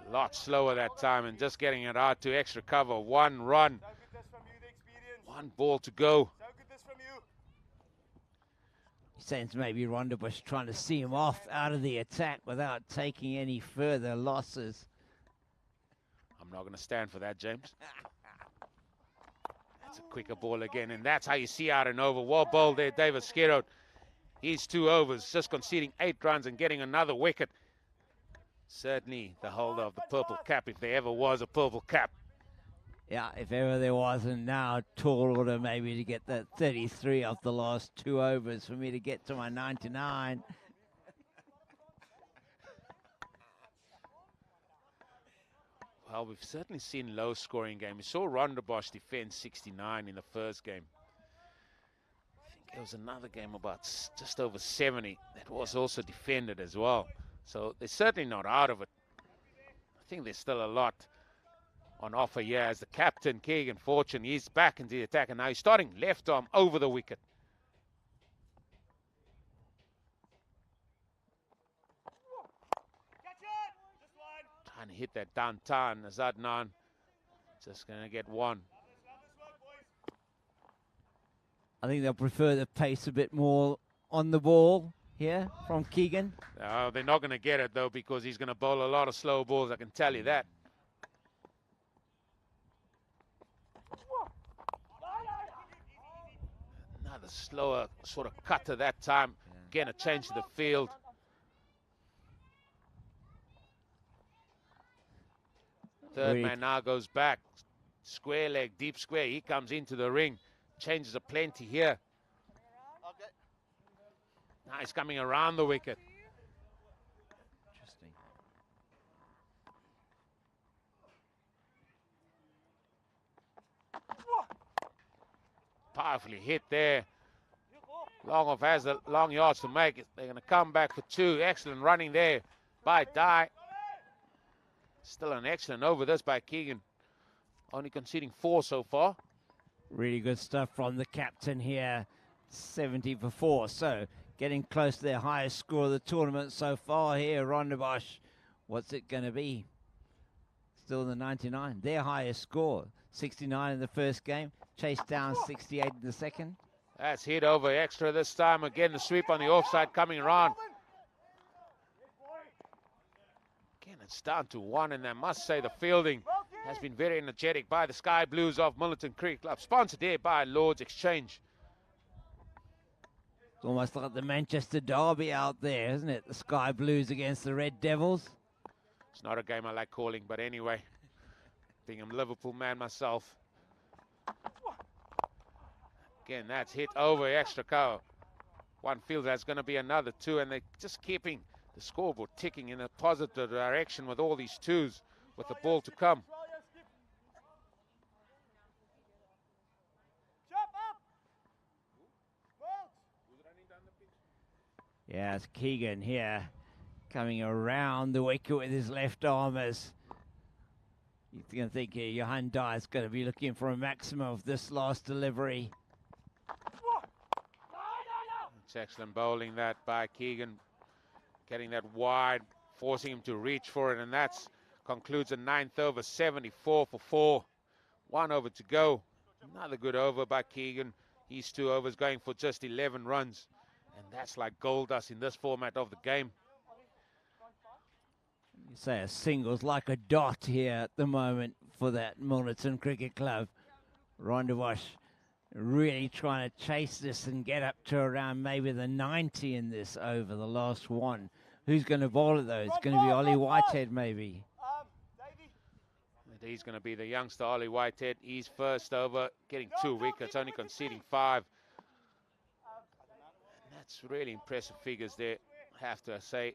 A lot slower that time and just getting it out to extra cover. 1 run. 1 ball to go. He sense maybe Rondebosch trying to see him off out of the attack without taking any further losses. I'm not going to stand for that, James. That's a quicker ball again, and that's how you see out an over. Well bowled there, David Skirot. He's 2 overs, just conceding 8 runs and getting another wicket. Certainly the holder of the purple cap, if there ever was a purple cap. Yeah, if ever there was, and now tall order maybe to get that 33 off the last 2 overs for me to get to my 99. Well, we've certainly seen low-scoring games. We saw Rondebosch defend 69 in the first game. I think there was another game about just over 70 that was also defended as well. So they're certainly not out of it. I think there's still a lot on offer here as the captain, Keegan Fortune, he's back into the attack, and now he's starting left arm over the wicket. Trying to hit that downtown. Azadnan just going to get 1. I think they'll prefer the pace a bit more on the ball here from Keegan. They're not going to get it, though, because he's going to bowl a lot of slow balls, I can tell you that. The slower sort of cutter that time. Again, a change to the field. Third man now goes back. Square leg, deep square. He comes into the ring. Changes a plenty here. Now he's coming around the wicket. Interesting. Powerfully hit there. Long off has the long yards to make it. They're going to come back for 2. Excellent running there by Dye. Still an excellent over this by Keegan. Only conceding 4 so far. Really good stuff from the captain here. 70 for 4. So getting close to their highest score of the tournament so far here. Rondebosch. What's it going to be? Still the 99. Their highest score. 69 in the first game. Chased down 68 in the second. That's hit over extra this time. Again, the sweep on the offside coming around. Again, it's down to 1, and I must say the fielding has been very energetic by the Sky Blues of Milnerton Cricket Club. Sponsored here by Lord's Exchange. It's almost like the Manchester Derby out there, isn't it? The Sky Blues against the Red Devils. It's not a game I like calling, but anyway, being a Liverpool man myself. Again, that's hit over extra cover. One feels that's going to be another 2, and they're just keeping the scoreboard ticking in a positive direction with all these 2s, with the ball to come. Yeah, it's Keegan here coming around the wicket with his left arm as you're going to think Johan Dye is going to be looking for a maximum of this last delivery. It's excellent bowling that by Keegan, getting that wide, forcing him to reach for it, and that's concludes a 9th over, 74 for 4. 1 over to go. Another good over by Keegan. He's 2 overs going for just 11 runs, and that's like gold dust in this format of the game. You say a single's like a dot here at the moment for that Milnerton Cricket Club. Rondebosch really trying to chase this and get up to around maybe the 90 in this over, the last one. Who's going to bowl it though? It's going to be Ollie Whitehead maybe. He's going to be the youngster Ollie Whitehead. He's first over, getting 2 wickets, only conceding 5. And that's really impressive figures there, have to say,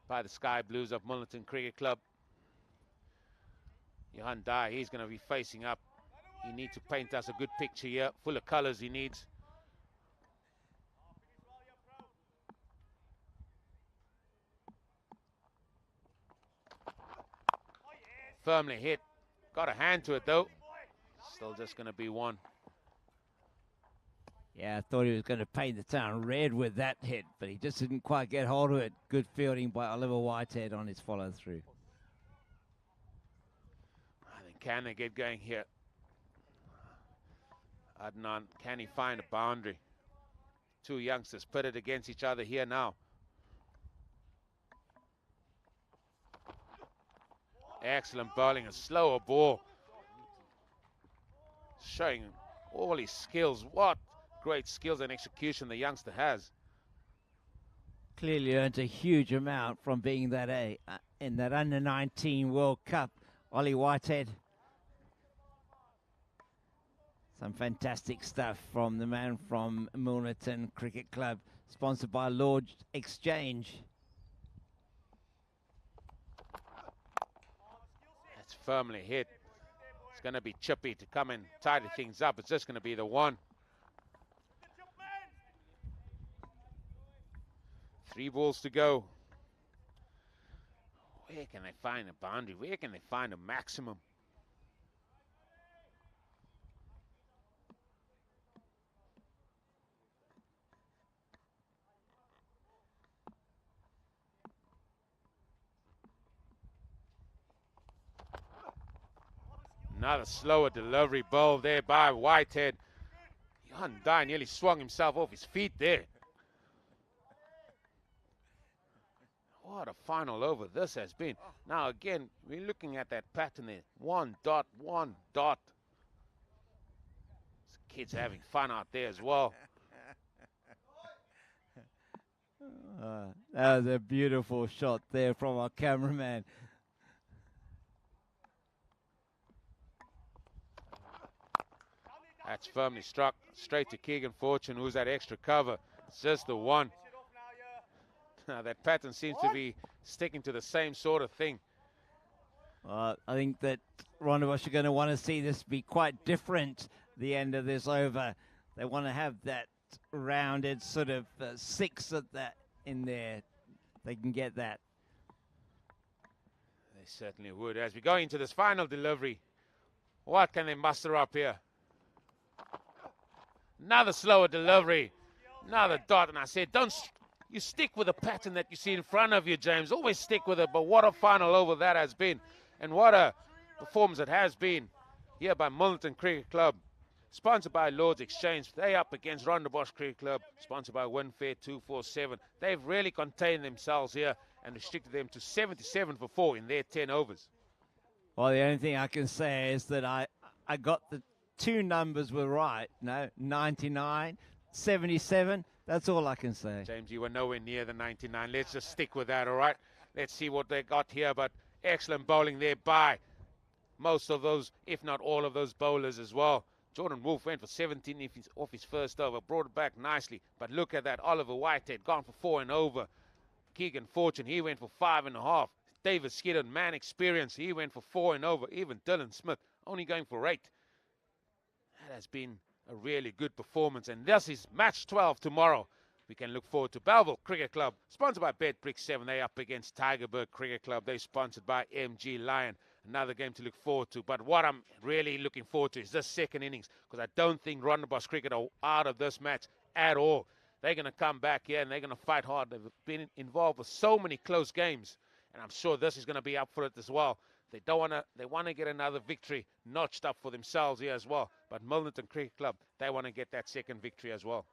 by the Sky Blues of Milnerton Cricket Club. Johan Dye, he's going to be facing up. He needs to paint us a good picture here, full of colours he needs. Firmly hit. Got a hand to it though. Still just going to be 1. Yeah, I thought he was going to paint the town red with that hit, but he just didn't quite get hold of it. Good fielding by Oliver Whitehead on his follow-through. I think, can they get going here? Adnan, can he find a boundary? 2 youngsters pitted against each other here now. Excellent bowling, a slower ball. Showing all his skills. What great skills and execution the youngster has. Clearly earned a huge amount from being that in that under-19 World Cup. Ollie Whitehead. Some fantastic stuff from the man from Milnerton Cricket Club, sponsored by Lord's Exchange. That's firmly hit. It's going to be Chippy to come and tidy things up. It's just going to be the 1. 3 balls to go. Where can they find a boundary? Where can they find a maximum? Another slower delivery bowl there by Whitehead. Johan Dye nearly swung himself off his feet there. What a final over this has been. Now again, we're looking at that pattern there. 1 dot, 1 dot. It's Kids having fun out there as well. That was a beautiful shot there from our cameraman. That's firmly struck straight to Keegan Fortune, who's that extra cover. It's just the one. That pattern seems to be sticking to the same sort of thing. I think that Rondebosch are going to want to see this be quite different the end of this over. They want to have that rounded sort of 6 at that in there. They can get that. They certainly would. As we go into this final delivery, what can they muster up here? Another slower delivery, another dot, and I said, you stick with the pattern that you see in front of you, James. Always stick with it, but what a final over that has been, and what a performance it has been here by Milnerton Cricket Club. Sponsored by Lord's Exchange. They up against Rondebosch Cricket Club, sponsored by Winfair 247. They've really contained themselves here and restricted them to 77 for 4 in their 10 overs. Well, the only thing I can say is that I got the 2 numbers were right. No, 99, 77. That's all I can say. James, you were nowhere near the 99. Let's just stick with that, all right? Let's see what they got here, but excellent bowling there by most of those, if not all of those bowlers as well. Jordan Wolf went for 17 off his first over, brought it back nicely. But look at that, Oliver Whitehead gone for 4 and over. Keegan Fortune, he went for 5.5. David Skidden, man experience, he went for 4 and over. Even Dylan Smith only going for 8. That has been a really good performance. And this is match 12 tomorrow. We can look forward to Belleville Cricket Club, sponsored by Bet Brick 7. They up against Tigerberg Cricket Club. They're sponsored by MG Lion. Another game to look forward to. But what I'm really looking forward to is this second innings, because I don't think Rondebosch Cricket are out of this match at all. They're going to come back here and they're going to fight hard. They've been involved with so many close games, and I'm sure this is going to be up for it as well. They want to get another victory notched up for themselves here as well. But Milnerton Cricket Club, they want to get that second victory as well.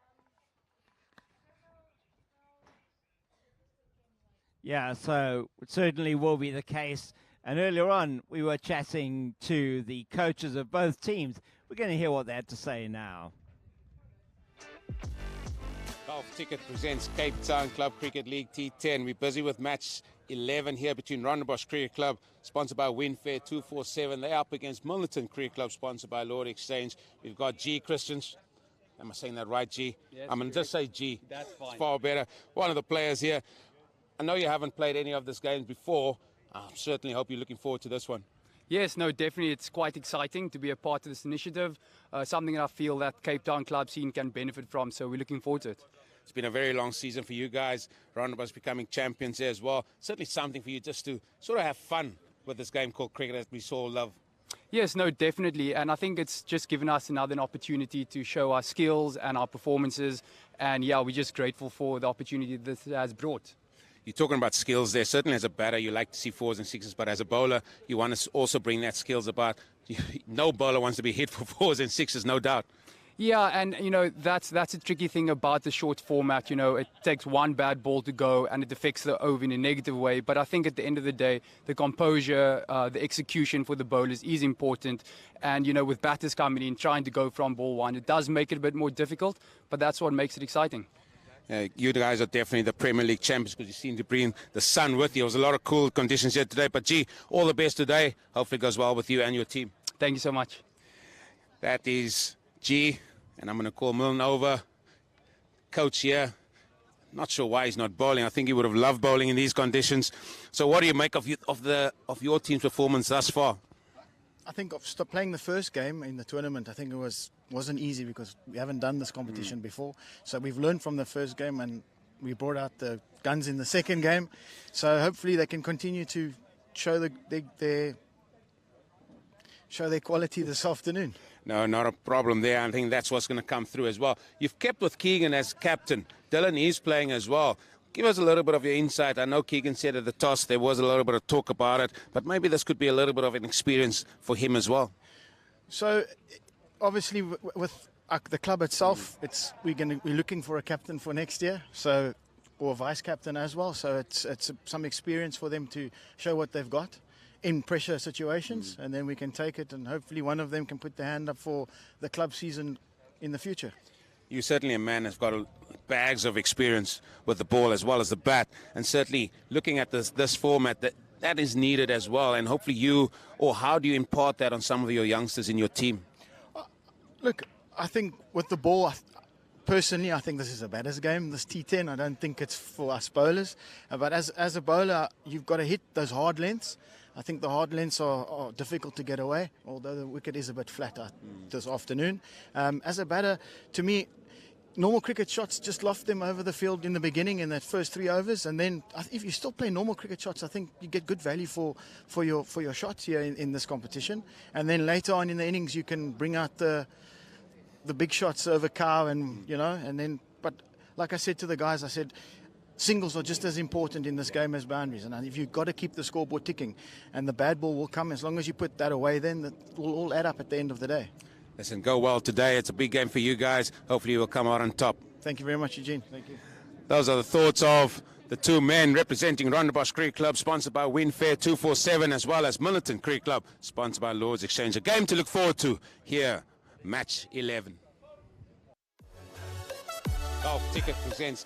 Yeah, so it certainly will be the case. And earlier on, we were chatting to the coaches of both teams. We're going to hear what they had to say now. Golf Ticket presents Cape Town Club Cricket League T10. We're busy with match 11 here between Rondebosch Cricket Club, sponsored by Winfair 247. They're up against Milnerton Cricket Club, sponsored by Lord Exchange. We've got G. Christians. Am I saying that right, G? Yes, I'm going to just say G. That's fine. It's far better. One of the players here. I know you haven't played any of these games before. I certainly hope you're looking forward to this one. Yes, no, definitely. It's quite exciting to be a part of this initiative, something that I feel that Cape Town club scene can benefit from, so we're looking forward to it. It's been a very long season for you guys. Rondebosch becoming champions there as well. Certainly something for you just to sort of have fun with this game called cricket that we so love. Yes, no, definitely. And I think it's just given us another opportunity to show our skills and our performances. And yeah, we're just grateful for the opportunity this has brought. You're talking about skills there. Certainly as a batter, you like to see 4s and 6s, but as a bowler, you want to also bring that skills about. No bowler wants to be hit for 4s and 6s, no doubt. Yeah, and that's a tricky thing about the short format. It takes one bad ball to go and it affects the over in a negative way. But I think at the end of the day, the composure, the execution for the bowlers is important. And with batters coming in, trying to go from ball 1, it does make it a bit more difficult, but that's what makes it exciting. You guys are definitely the Premier League champions because you seem to bring the sun with you. There was a lot of cool conditions here today. But, gee, all the best today. Hopefully it goes well with you and your team. Thank you so much. That is G, and I'm going to call Milne over. Coach here. Not sure why he's not bowling. I think he would have loved bowling in these conditions. So what do you make of your team's performance thus far? I think after playing the first game in the tournament, I think it wasn't easy because we haven't done this competition before. So we've learned from the first game and we brought out the guns in the second game. So hopefully they can continue to show their quality this afternoon. No, not a problem there. I think that's what's going to come through as well. You've kept with Keegan as captain. Dylan is playing as well. Give us a little bit of your insight. I know Keegan said at the toss there was a little bit of talk about it, but maybe this could be a little bit of an experience for him as well. So, obviously, with the club itself, we're looking for a captain for next year, or a vice captain as well. So it's some experience for them to show what they've got in pressure situations, and then we can take it, and hopefully one of them can put their hand up for the club season in the future. You're certainly a man that's got bags of experience with the ball as well as the bat, and certainly looking at this format, that is needed as well. And hopefully how do you impart that on some of your youngsters in your team? Look, I think with the ball, personally, I think this is a batter's game, this T10. I don't think it's for us bowlers. But as a bowler, you've got to hit those hard lengths. I think the hard lengths are difficult to get away, although the wicket is a bit flatter this afternoon. As a batter, to me, normal cricket shots, just loft them over the field in the beginning in that first 3 overs, and then if you still play normal cricket shots, I think you get good value for your shots here in this competition. And then later on in the innings, you can bring out the big shots over cow, and but like I said to the guys, I said singles are just as important in this game as boundaries, and if you've got to keep the scoreboard ticking, and the bad ball will come as long as you put that away, then it will all add up at the end of the day. Listen, go well today. It's a big game for you guys. Hopefully you will come out on top. Thank you very much, Eugene. Thank you. Those are the thoughts of the two men representing Rondebosch Cricket Club, sponsored by Winfair 247, as well as Milnerton Cricket Club, sponsored by Lords Exchange. A game to look forward to here, match 11. Golf Ticket presents...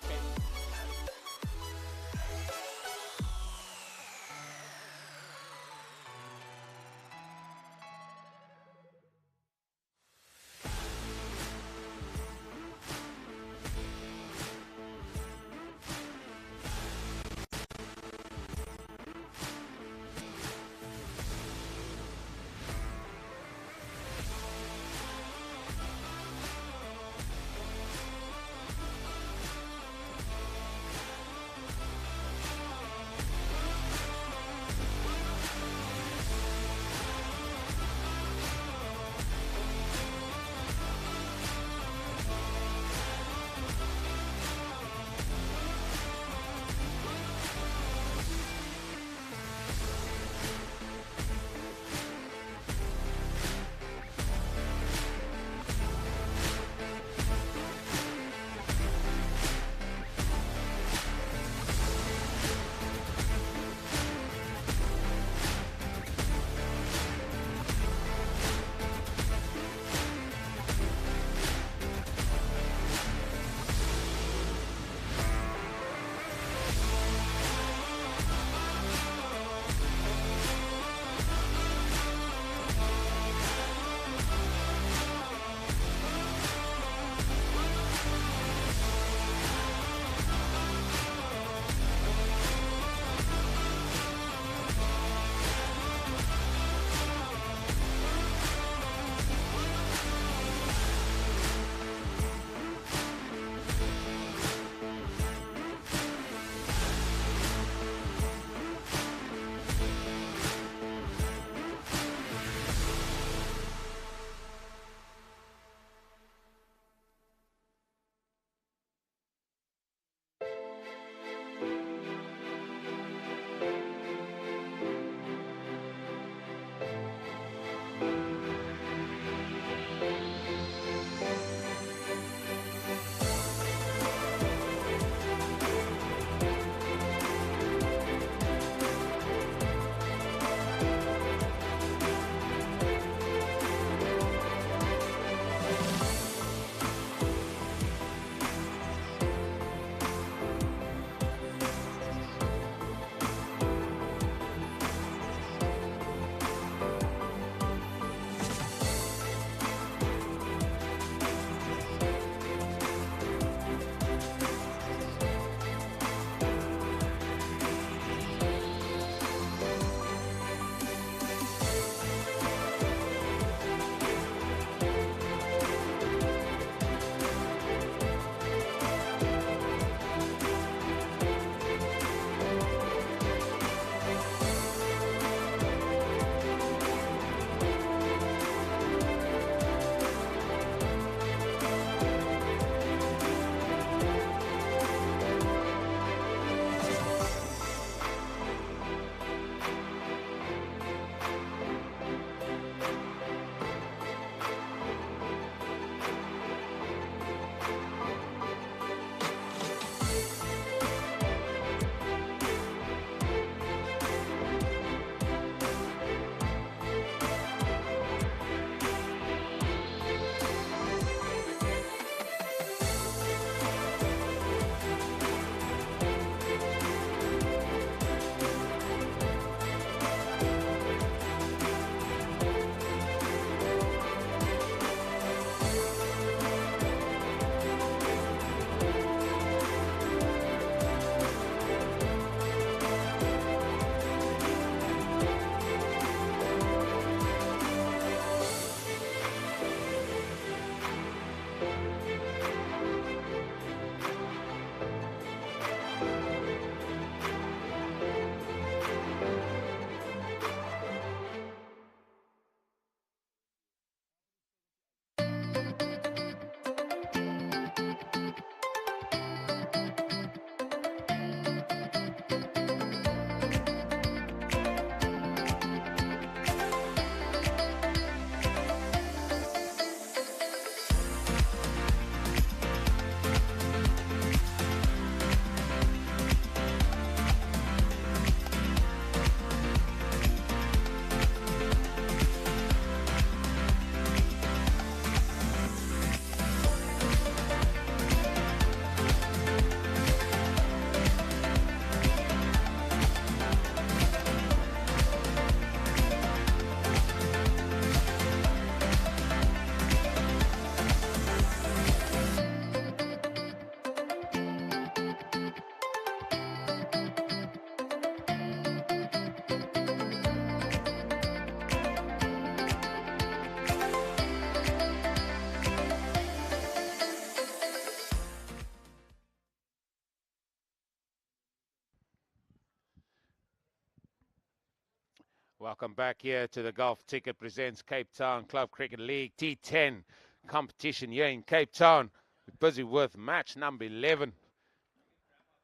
Welcome back here to the Golf Ticket presents Cape Town Club Cricket League T10 competition here in Cape Town. We're busy with match number 11.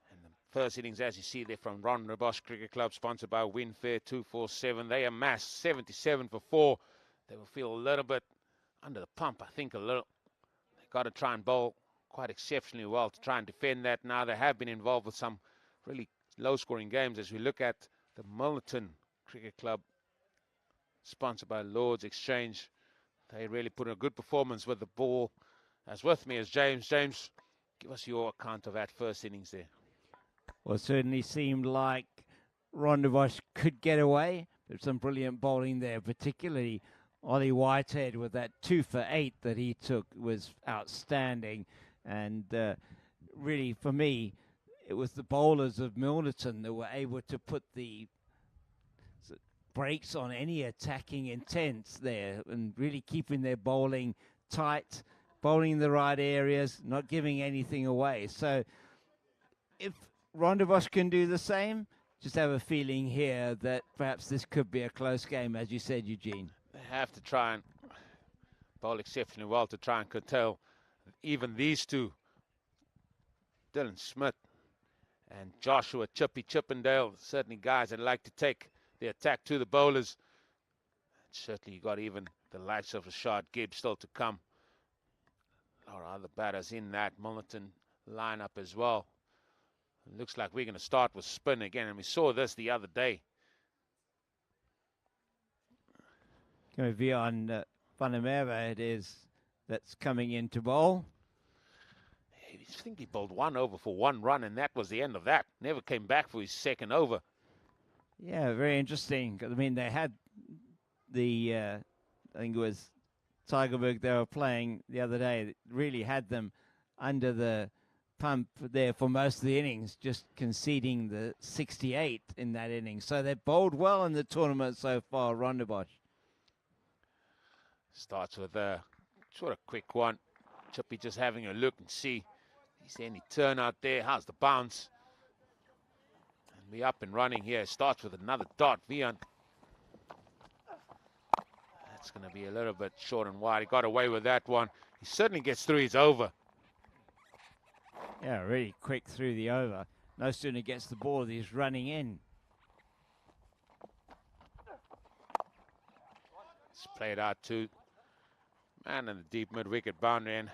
And the first innings, as you see there, from Rondebosch Cricket Club, sponsored by Winfair 247. They amassed 77 for 4. They will feel a little bit under the pump, I think a little. They've got to try and bowl quite exceptionally well to try and defend that. Now they have been involved with some really low-scoring games as we look at the Milnerton Cricket Club, sponsored by Lord's Exchange. They really put in a good performance with the ball. As with me as James. James, give us your account of that first innings there. Well, it certainly seemed like Rondebosch could get away. There's some brilliant bowling there, particularly Ollie Whitehead with that 2 for 8 that he took was outstanding. And really, for me, it was the bowlers of Milnerton that were able to put the brakes on any attacking intents there and really keeping their bowling tight, bowling in the right areas, not giving anything away. So if Rondebosch can do the same, just have a feeling here that perhaps this could be a close game, as you said, Eugene. They have to try and bowl exceptionally well to try and curtail even these two, Dylan Smith and Joshua Chippendale, certainly guys that like to take the attack to the bowlers. And certainly you got even the likes of Rashad Gibbs still to come. A lot of other batters in that Milnerton lineup as well. It looks like we're going to start with spin again, and we saw this the other day. Going to be on Van der Merwe, it is, that's coming in to bowl. I think he bowled 1 over for 1 run, and that was the end of that. Never came back for his second over. Yeah, very interesting. I mean, they had the, I think it was Tigerberg they were playing the other day, that really had them under the pump there for most of the innings, just conceding the 68 in that inning. So they bowled well in the tournament so far, Rondebosch. Starts with a sort of quick one. Chippy just having a look and see, is there any turn out there? How's the bounce? And we up and running here. Starts with another dot. Vian. That's going to be a little bit short and wide. He got away with that one. He certainly gets through his over. Yeah, really quick through the over. No sooner gets the ball, he's running in. It's played out to man in the deep mid-wicket boundary, and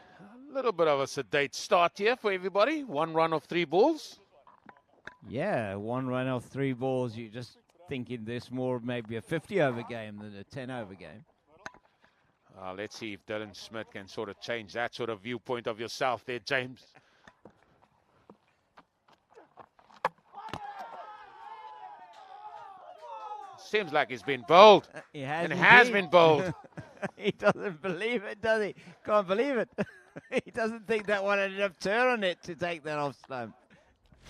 a little bit of a sedate start here for everybody. 1 run of 3 balls. Yeah, 1 run off 3 balls. You're just thinking this more maybe a 50-over game than a 10-over game. Let's see if Dylan Smith can sort of change that sort of viewpoint of yourself there, James. Seems like he's been bowled. He has, and has been bowled. He doesn't believe it, does he? Can't believe it. He doesn't think that one had enough turn on it to take that off stump.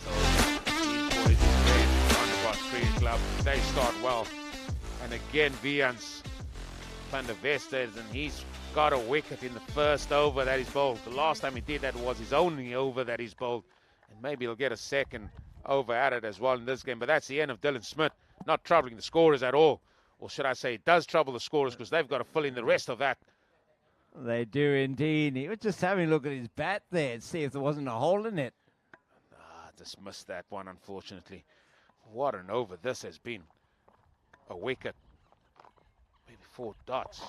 So these boys in Rondebosch Cricket Club, they start well. And again, Vians Van der Vesters, and he's got a wicket in the first over that he's bowled. The last time he did that was his only over that he's bowled. And maybe he'll get a second over at it as well in this game. But that's the end of Dylan Smith, not troubling the scorers at all. Or should I say it does trouble the scorers because they've got to fill in the rest of that. They do indeed. He was just having a look at his bat there and see if there wasn't a hole in it. Just missed that one, unfortunately. What an over this has been. A wicket. Maybe 4 dots.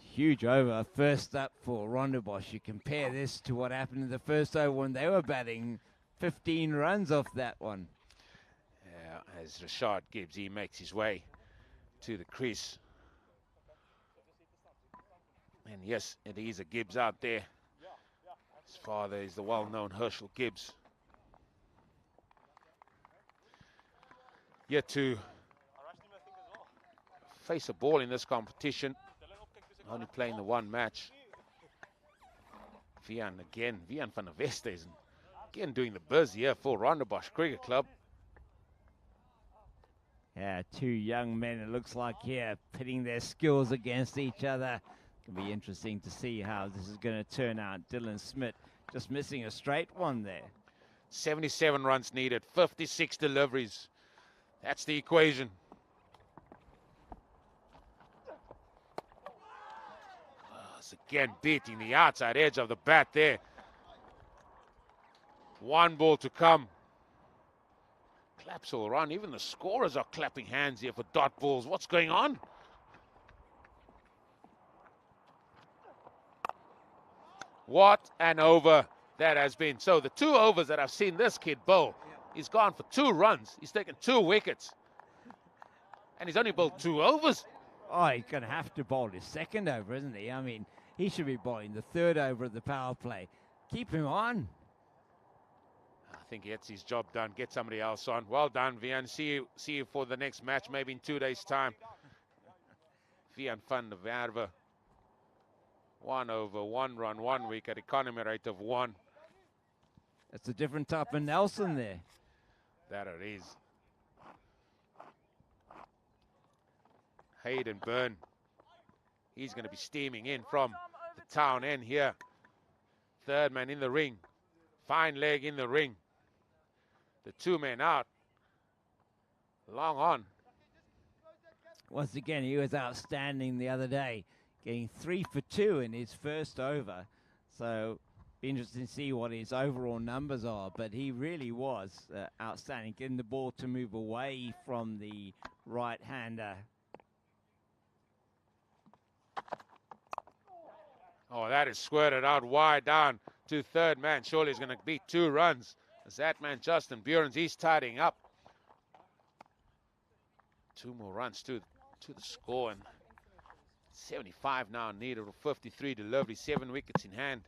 Huge over. First up for Rondebosch. You compare this to what happened in the first over when they were batting. 15 runs off that one. Yeah, as Rashad Gibbs, he makes his way to the crease. And yes, it is a Gibbs out there. His father is the well-known Herschel Gibbs. Yet to face a ball in this competition. Only playing the one match. Vian again. Vian van der Westhuizen again doing the buzz here for Rondebosch Cricket Club. Yeah, 2 young men, it looks like here, pitting their skills against each other. It'll be interesting to see how this is going to turn out. Dylan Smith just missing a straight one there. 77 runs needed, 56 deliveries. That's the equation. Again beating the outside edge of the bat there. 1 ball to come. Claps all around. Even the scorers are clapping hands here for dot balls. What's going on? What an over that has been. So the 2 overs that I've seen this kid bowl, he's gone for 2 runs. He's taken 2 wickets. And he's only bowled 2 overs. Oh, he's going to have to bowl his second over, isn't he? I mean, he should be bowling the 3rd over of the power play. Keep him on. I think he gets his job done. Get somebody else on. Well done, Vian. See you for the next match, maybe in 2 days' time. Vian van der Werve. 1 over, 1 run, 1 wicket, economy rate of 1. That's a different type of Nelson there. That it is. Hayden Byrne. He's going to be steaming in from the town end here. 3rd man in the ring. Fine leg in the ring. The 2 men out. Long on. Once again, he was outstanding the other day, getting 3 for 2 in his first over. So, be interesting to see what his overall numbers are. But he really was outstanding, getting the ball to move away from the right-hander. Oh, that is squirted out wide down to 3rd man. Surely he's going to beat 2 runs. As that man, Justin Burens, he's tidying up. 2 more runs to the score. And 75 now needed, 53 delivery, 7 wickets in hand.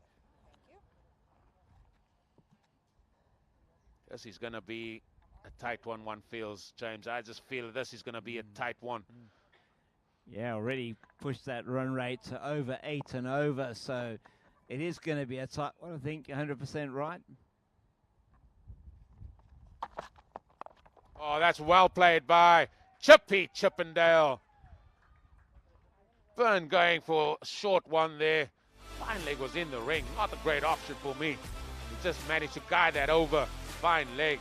This is going to be a tight one feels, James. I just feel this is going to be a tight one. Yeah, already pushed that run rate to over 8 and over, so it is going to be a tight one, I think. 100% right. Oh, that's well played by Chippy Chippendale. Byrne going for a short one there. Fine leg was in the ring. Not a great option for me. He just managed to guide that over. Fine leg.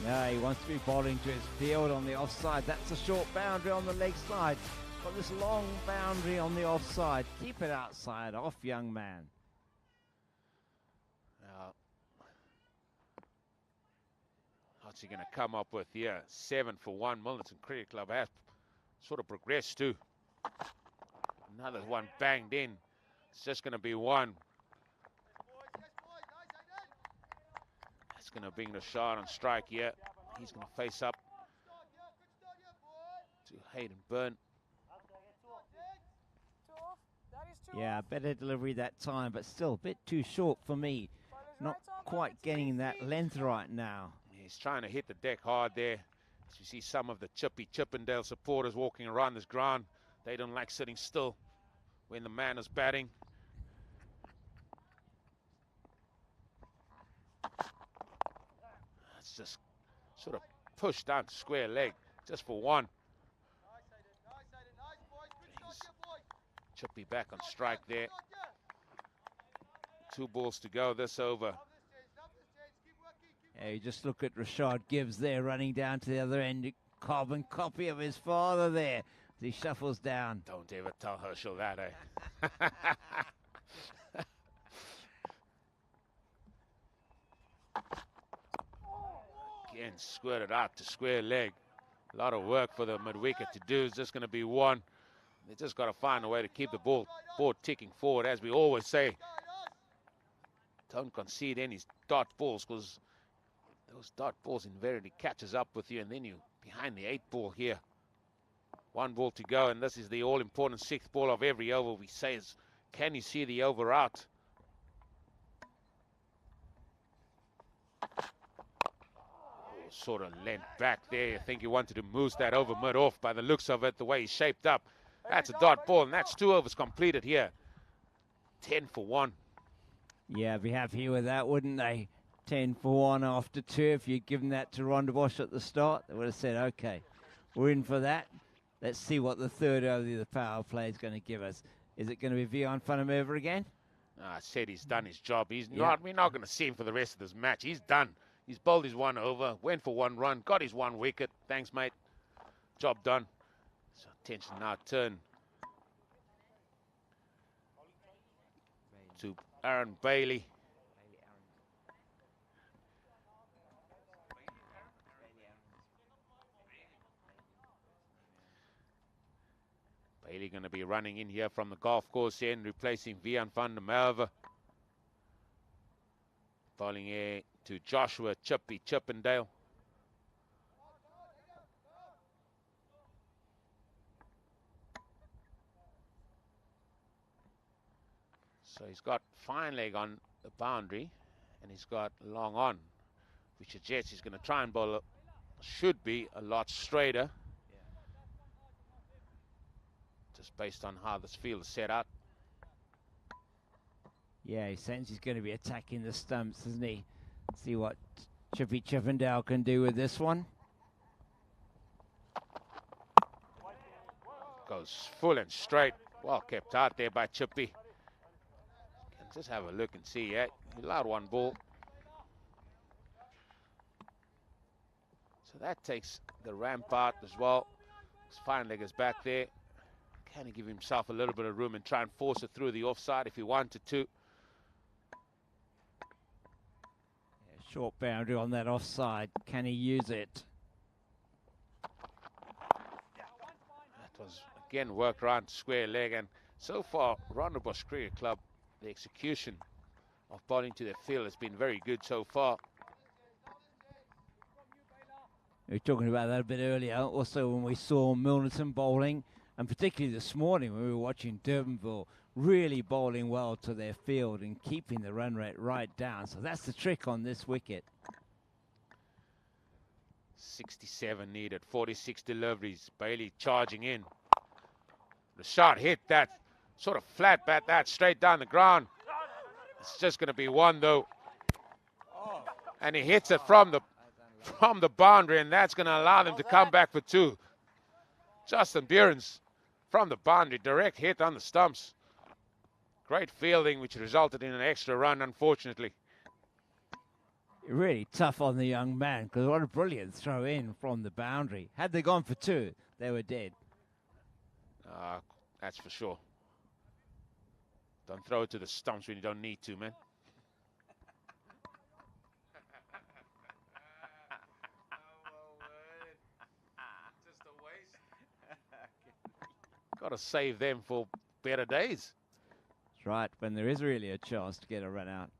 No, he wants to be bowling to his field on the offside. That's a short boundary on the leg side. Got this long boundary on the offside. Keep it outside. Off, young man. Now, what's he going to come up with here? 7 for 1. Milnerton Cricket Club has sort of progressed too. Another one banged in. It's just going to be 1. Going to bring the shot on strike here. He's going to face up to Hayden Byrne. Yeah, better delivery that time, but still a bit too short for me. Not quite getting that length right now. He's trying to hit the deck hard there. As you see some of the Chippy Chippendale supporters walking around this ground. They don't like sitting still when the man is batting. Just sort of pushed down to square leg just for 1. Chippy back on strike there. 2 balls to go this over. Yeah, you just look at Rashad Gibbs there running down to the other end. Carbon copy of his father there as he shuffles down. Don't ever tell Herschel that, eh? Again, squirted out to square leg. A lot of work for the mid-wicket to do. It's just going to be 1. They just got to find a way to keep the board ticking forward, as we always say. Don't concede any dot balls, because those dot balls invariably catches up with you, and then you behind the 8 ball here. 1 ball to go, and this is the all-important 6th ball of every over. We say is, can you see the over out? Sort of leant back there. I think he wanted to moose that over mid-off by the looks of it, the way he's shaped up. That's a dot ball, and that's 2 overs completed here. 10 for 1. Yeah, be happy with that, wouldn't they? 10 for 1 after 2. If you'd given that to Rondebosch at the start, they would have said, okay, we're in for that. Let's see what the 3rd over of the power play is going to give us. Is it going to be Vian Funnemover again? I said he's done his job. We're not going to see him for the rest of this match. He's done. He's bowled his 1 over, went for 1 run, got his 1 wicket. Thanks, mate. Job done. So attention now turn to Aaron Bailey. Bailey going to be running in here from the golf course end, replacing Vian van der Merwe. Bowling here to Joshua Chippy Chippendale. So he's got fine leg on the boundary, and he's got long on, which suggests he's going to try and bowl should be a lot straighter. Just based on how this field is set up. Yeah, he senses he's going to be attacking the stumps, isn't he? See what Chippy Chippendale can do with this one. Goes full and straight. Well kept out there by Chippy. Can just have a look and see. Yeah, he allowed 1 ball. So that takes the ramp out as well. His fine leg is back there. Can he give himself a little bit of room and try and force it through the offside if he wanted to? Yeah, short boundary on that offside. Can he use it? That was, again, worked around square leg. And so far, Rondebosch Cricket Club, the execution of bowling to their field has been very good so far. We were talking about that a bit earlier. Also, when we saw Milnerton bowling, and particularly this morning when we were watching Durbanville really bowling well to their field and keeping the run rate right down. So that's the trick on this wicket. 67 needed, 46 deliveries. Bailey charging in. The shot hit that sort of flat bat that straight down the ground. It's just going to be 1 though. And he hits it from the boundary, and that's going to allow them to come back for 2. Justin Behrens from the boundary, direct hit on the stumps. Great fielding, which resulted in an extra run, unfortunately. Really tough on the young man, because what a brilliant throw in from the boundary. Had they gone for 2, they were dead. That's for sure. Don't throw it to the stumps when you don't need to, man. Got to save them for better days. That's right, when there is really a chance to get a run out.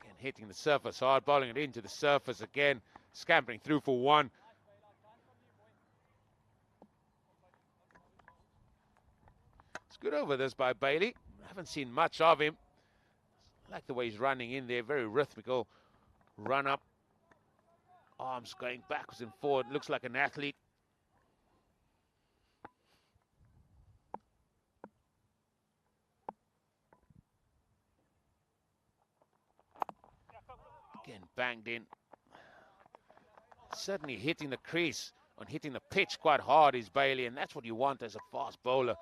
Again, hitting the surface hard, bowling it into the surface again, scampering through for 1. It's good over this by Bailey. Haven't seen much of him. I like the way he's running in there, very rhythmical. Run up, arms going backwards and forward, looks like an athlete. Again, banged in. Certainly hitting the crease on hitting the pitch quite hard is Bailey, and that's what you want as a fast bowler.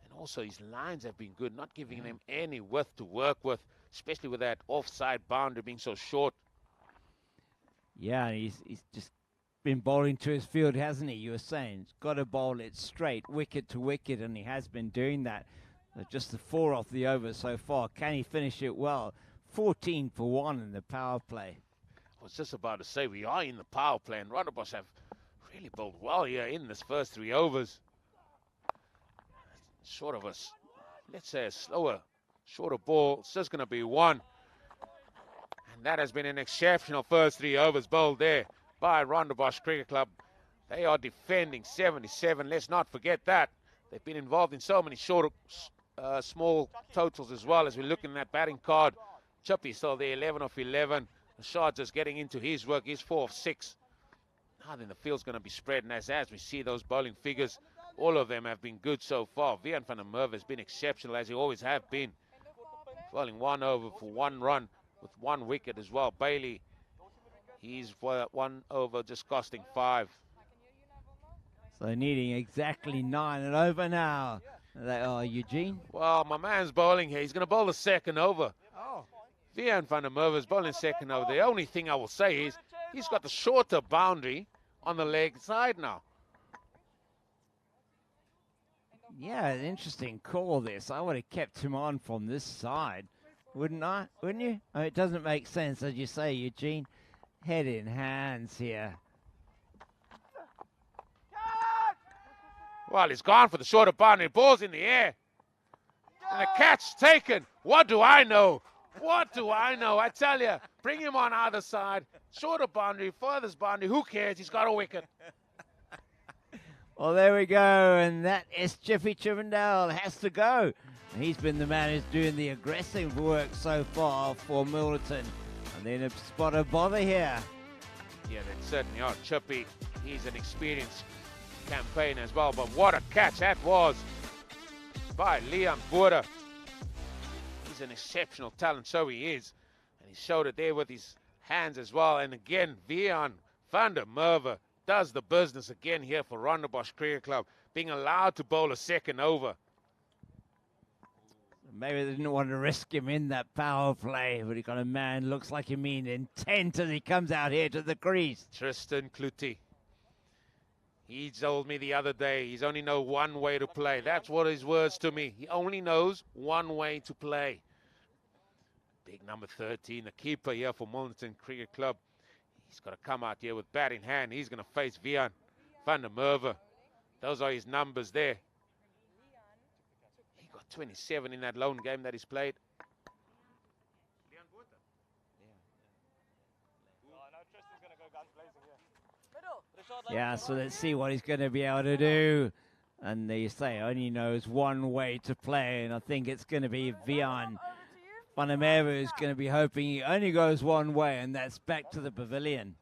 And also his lines have been good, not giving them any width to work with, especially with that offside boundary being so short. Yeah, he's just been bowling to his field, hasn't he? You were saying he's got to bowl it straight, wicket to wicket, and he has been doing that. Just the 4 off the over so far. Can he finish it well? 14 for 1 in the power play. I was just about to say, we are in the power play, and Rondebosch have really bowled well here in this first 3 overs. Sort of let's say a slower, shorter ball. It's just going to be 1. And that has been an exceptional first 3 overs bowled there by Rondebosch Cricket Club. They are defending 77. Let's not forget that. They've been involved in so many short, small totals as well. As we're looking at that batting card, Chippy still there, 11 of 11. Rashad just getting into his work. He's 4 of 6. Now then the field's going to be spread, and as we see those bowling figures, all of them have been good so far. Vian van der Merwe has been exceptional, as he always have been. Bowling 1 over for 1 run with 1 wicket as well. Bailey, he's 1 over, just costing 5. So needing exactly 9 and over now. They are Eugene. Well, my man's bowling here. He's going to bowl the second over. Vian van der Merwe is bowling second over. The only thing I will say is he's got the shorter boundary on the leg side now. Yeah, an interesting call this. I would have kept him on from this side, wouldn't I? Wouldn't you? I mean, it doesn't make sense, as you say, Eugene. Head in hands here. Well, he's gone for the shorter boundary. Ball's in the air. And the catch taken. What do I know? What do I know? I tell you, bring him on either side. Shorter boundary, furthest boundary. Who cares? He's got a wicket. Well, there we go. And that is Jiffy Chippendale has to go. He's been the man who's doing the aggressive work so far for Milnerton. And then a spot of bother here. Yeah, they certainly are. Chippy, he's an experienced campaigner as well. But what a catch that was by Leon Boerder. He's an exceptional talent, so he is. And he showed it there with his hands as well. And again, Vian van der Merwe does the business again here for Rondebosch Cricket Club, being allowed to bowl a second over. Maybe they didn't want to risk him in that power play, but he got a man, looks like you mean intent as he comes out here to the crease. Tristan Cloutey. He told me the other day he's only know one way to play. That's what his words to me. He only knows one way to play. Big number 13, the keeper here for Milnerton Cricket Club. He's got to come out here with bat in hand. He's going to face Vian van der Merwe. Those are his numbers there. He got 27 in that lone game that he's played. Yeah, so let's see what he's going to be able to do. And they say only knows one way to play, and I think it's going to be Vian van der Merwe who's going to be hoping he only goes one way, and that's back to the pavilion.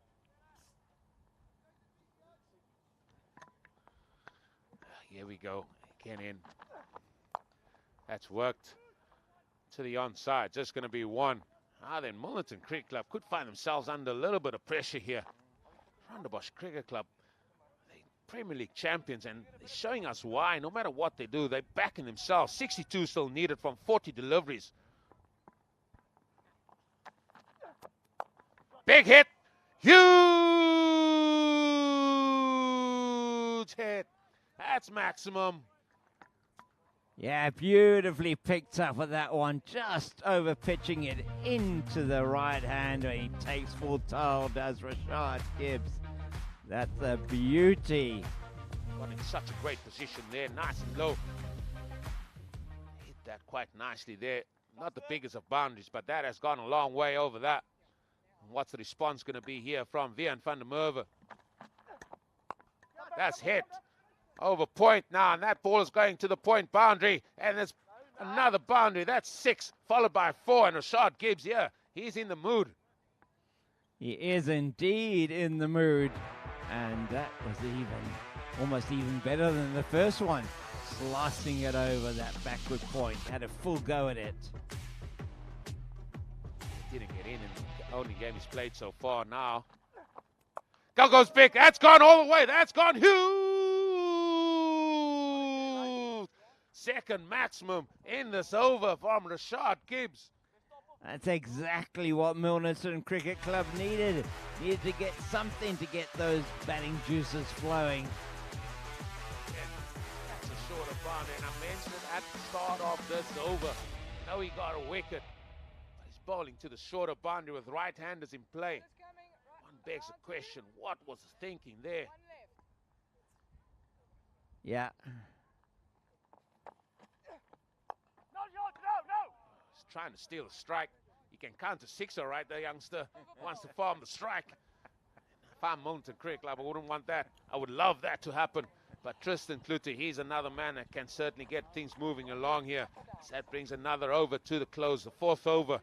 Here we go, again in. That's worked to the onside, just going to be 1. Then Milnerton Cricket Club could find themselves under a little bit of pressure here. Rondebosch Cricket Club, they Premier League champions, and they're showing us why. No matter what they do, they're backing themselves. 62 still needed from 40 deliveries. Big hit. Huge hit. That's maximum. Yeah, beautifully picked up at that one, just over pitching it into the right hand, and he takes full toll, does Rashad Gibbs. That's a beauty. Got in such a great position there, nice and low. Hit that quite nicely there. Not the biggest of boundaries, but that has gone a long way over that. And what's the response going to be here from Vian van der Merwe? That's hit. Over point now, and that ball is going to the point boundary, and there's another boundary. That's 6, followed by 4, and Rashad Gibbs here. He's in the mood. He is indeed in the mood, and that was almost even better than the first one. Slicing it over that backward point, had a full go at it. Didn't get in the only game he's played so far now. Go goes big. That's gone all the way. That's gone huge. Second maximum in this over from Rashad Gibbs. That's exactly what Milnerton Cricket Club needed. Needed to get something to get those batting juices flowing. That's a shorter boundary, and I mentioned it at the start of this over. Now he got a wicket. He's bowling to the shorter boundary with right-handers in play. One begs the question, what was the thinking there? Yeah. He's trying to steal a strike. He can count to six, all right, the youngster. Wants to farm the strike. If I'm Milnerton Cricket Club, I wouldn't want that. I would love that to happen. But Tristan Clute, he's another man that can certainly get things moving along here. So that brings another over to the close, the fourth over.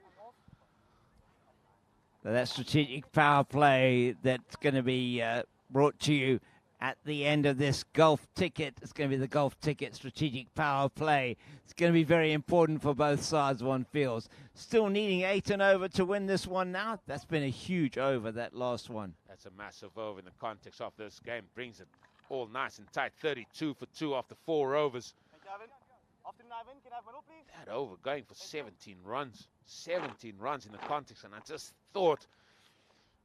So that strategic power play that's going to be brought to you at the end of this golf ticket. It's going to be the golf ticket strategic power play. It's going to be very important for both sides, one feels. Still needing 8 and over to win this one now. That's been a huge over, that last one. That's a massive over in the context of this game. Brings it all nice and tight. 32 for 2 after 4 overs. That over going for 17 runs. 17 runs in the context. And I just thought,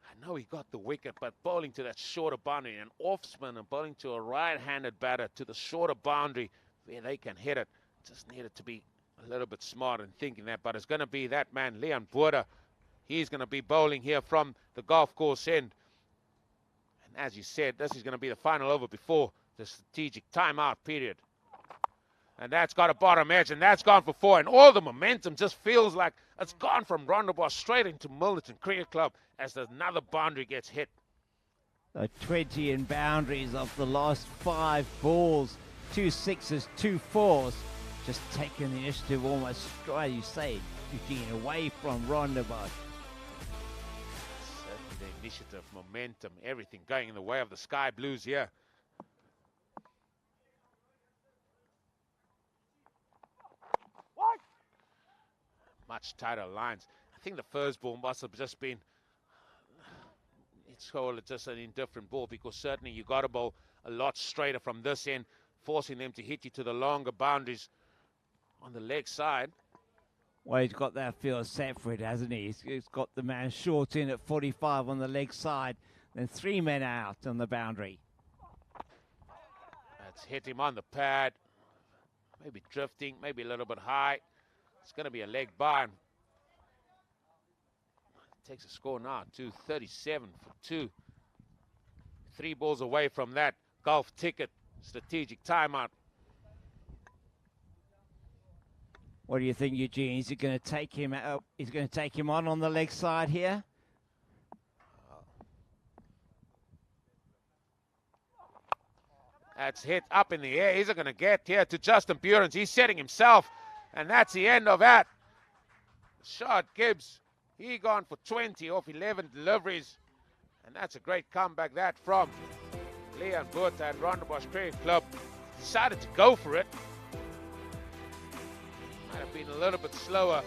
I know he got the wicket, but bowling to that shorter boundary, an off spin and bowling to a right-handed batter to the shorter boundary where they can hit it. Just needed to be a little bit smart in thinking that, but it's going to be that man, Leon Boerder. He's going to be bowling here from the golf course end. And as you said, this is going to be the final over before the strategic timeout period. And that's got a bottom edge, and that's gone for 4. And all the momentum just feels like it's gone from Rondebosch straight into Milnerton Cricket Club as another boundary gets hit. So 20 in boundaries of the last 5 balls. 2 sixes, 2 fours. Just taking the initiative almost straight, you say, Eugene, away from Rondebosch. Certainly the initiative, momentum, everything going in the way of the Sky Blues here. Much tighter lines. I think the first ball must have just been, it's called just an indifferent ball, because certainly you got to bowl a lot straighter from this end, forcing them to hit you to the longer boundaries on the leg side. Well, he's got that field set for it, hasn't he? He's got the man short in at 45 on the leg side, then 3 men out on the boundary. That's hit him on the pad. Maybe drifting, maybe a little bit high. It's going to be a leg by. Takes a score now to 37 for 2. 3 balls away from that golf ticket strategic timeout. What do you think, Eugene? Is he going to take him out? He's going to take him on the leg side here. That's hit up in the air. He's going to get here to Justin Burens. He's setting himself. And that's the end of that. Rashad Gibbs, he gone for 20 off 11 deliveries. And that's a great comeback that from Leon Boerder and Rondebosch Cricket Club. Decided to go for it. Might have been a little bit slower.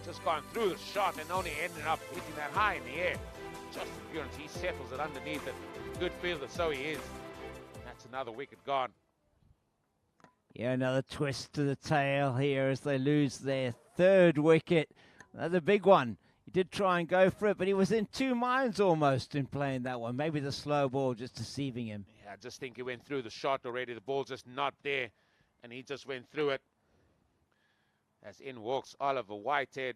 Just gone through the shot and only ended up hitting that high in the air. Justin Burens, he settles it underneath it. Good fielder, so he is. That's another wicket gone. Yeah, another twist to the tail here as they lose their 3rd wicket. Another big one. He did try and go for it, but he was in 2 minds almost in playing that one. Maybe the slow ball just deceiving him. Yeah, I just think he went through the shot already. The ball just not there, and he just went through it. As in walks Oliver Whitehead.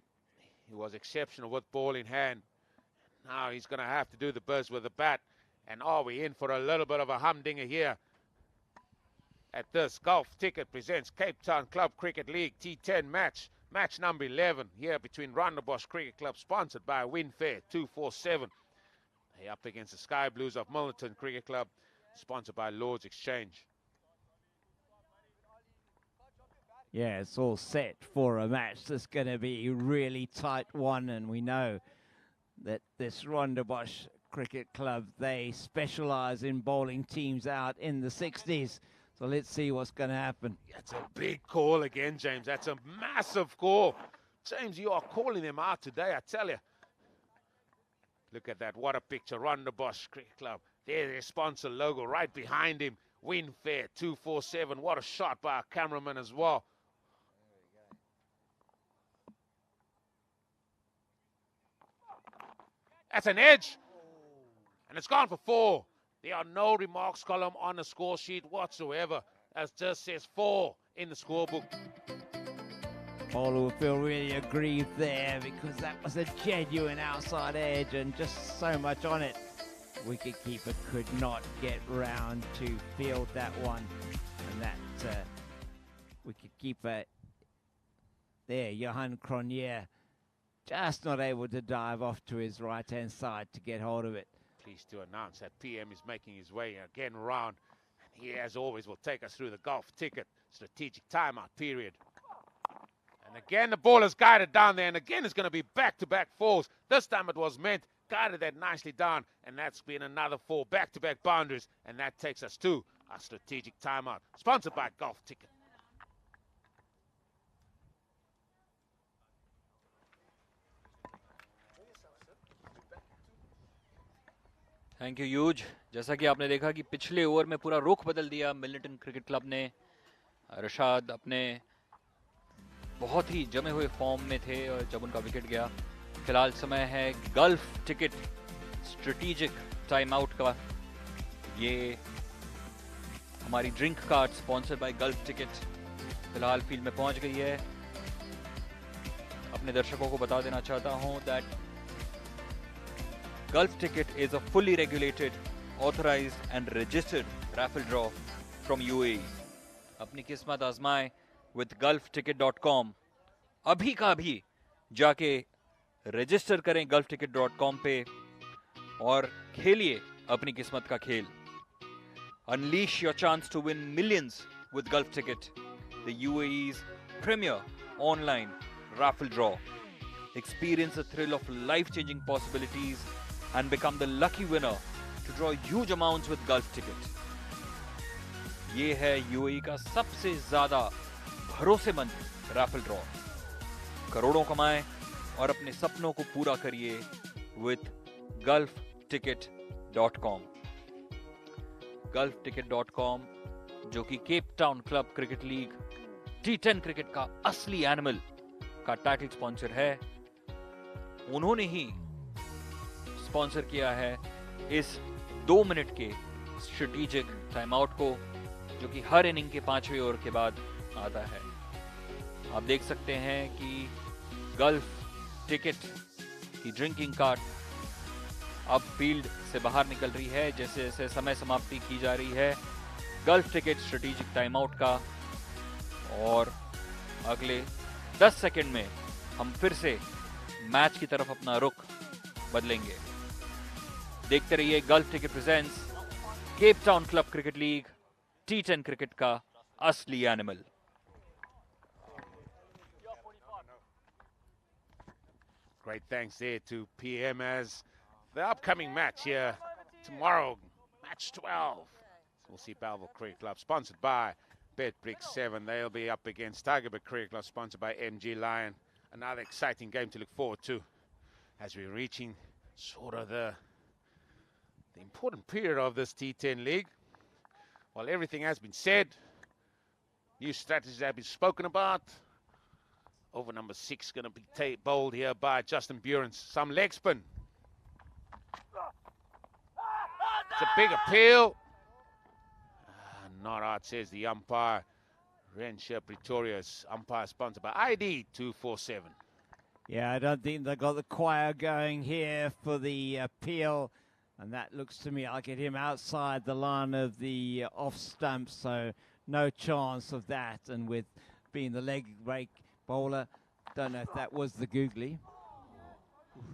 He was exceptional with ball in hand. Now he's going to have to do the buzz with the bat. And are we in for a little bit of a humdinger here? At this golf ticket presents Cape Town Club Cricket League T10 match. Match number 11 here between Rondebosch Cricket Club, sponsored by Winfair 247. They up against the Sky Blues of Milnerton Cricket Club, sponsored by Lord's Exchange. Yeah, it's all set for a match that's going to be a really tight one, and we know that this Rondebosch Cricket Club, they specialise in bowling teams out in the 60s. So let's see what's going to happen. That's a big call again, James. That's a massive call. James, you are calling them out today, I tell you. Look at that. What a picture. Rondebosch Cricket Club There's their sponsor logo right behind him. Win Fair 247. What a shot by our cameraman as well. That's an edge. And it's gone for 4. There are no remarks column on the score sheet whatsoever. As just says 4 in the scorebook. All will feel really aggrieved there because that was a genuine outside edge and just so much on it. Wicketkeeper could not get round to field that one. And that wicketkeeper there, Johan Cronje, just not able to dive off to his right-hand side to get hold of it. Pleased to announce that PM is making his way again round. And he, as always, will take us through the golf ticket strategic timeout period. And again, the ball is guided down there. And again, it's going to be back-to-back 4s. This time it was meant. Guided that nicely down. And that's been another 4 back-to-back boundaries. And that takes us to our strategic timeout. Sponsored by Golf Ticket. Thank you use. जैसा कि आपने देखा कि पिछले over में पूरा रुख बदल दिया मिल्नटन क्रिकेट क्लब ने। रशाद अपने बहुत ही जमे हुए फॉर्म में थे और जब उनका विकेट गया। फिलहाल समय है gulf ticket strategic time out का। ये हमारी drink card sponsored by gulf ticket फिलहाल फील्ड में पहुंच गई है। अपने दर्शकों को बता देना चाहता हूं that Gulf Ticket is a fully regulated, authorized and registered raffle draw from UAE. अपनी किस्मत आजमाएं with gulfticket.com। अभी का अभी जाके रजिस्टर करें gulfticket.com पे और खेलिए अपनी किस्मत का खेल। Unleash your chance to win millions with Gulf Ticket, the UAE's premier online raffle draw. Experience the thrill of life-changing possibilities and become the lucky winner to draw huge amounts with Gulf Ticket. ये है UAE का सबसे ज्यादा भरोसेमंद raffle draw. करोड़ों कमाएं और अपने सपनों को पूरा करिए with gulfticket.com। gulfticket.com जो कि Cape Town club cricket league T10 cricket का असली एनिमल का टाइटल स्पॉन्सर है, उन्होंने ही स्पॉन्सर किया है इस 2 मिनट के स्ट्रेटेजिक टाइम आउट को, जो कि हर इनिंग के 5वें ओवर के बाद आता है। आप देख सकते हैं कि गल्फ टिकट की ड्रिंकिंग कार्ड अब फील्ड से बाहर निकल रही है जैसे जैसे समय समाप्ति की जा रही है gulf ticket strategic time out का। और अगले 10 सेकंड में हम फिर से मैच की तरफ अपना रुख बदलेंगे। देखते रहिए gulf ticket presents Cape Town club cricket league T10 cricket का असली animal. Great thanks there to PM as the upcoming match here tomorrow, match 12. We'll see Belleville Cricket Club, sponsored by BetBrick 7. They'll be up against Tigerbird Cricket Club, sponsored by MG Lion. Another exciting game to look forward to as we're reaching sort of the important period of this T10 league. While everything has been said, new strategies have been spoken about. Over number 6 going to be bowled here by Justin Burens. Some leg spin. It's a big appeal. Not out, says the umpire. Renshaw Pretorius, umpire sponsored by ID 247. Yeah, I don't think they got the choir going here for the appeal. And that looks to me like it him outside the line of the off stump. So no chance of that. And with being the leg break bowler, don't know if that was the googly.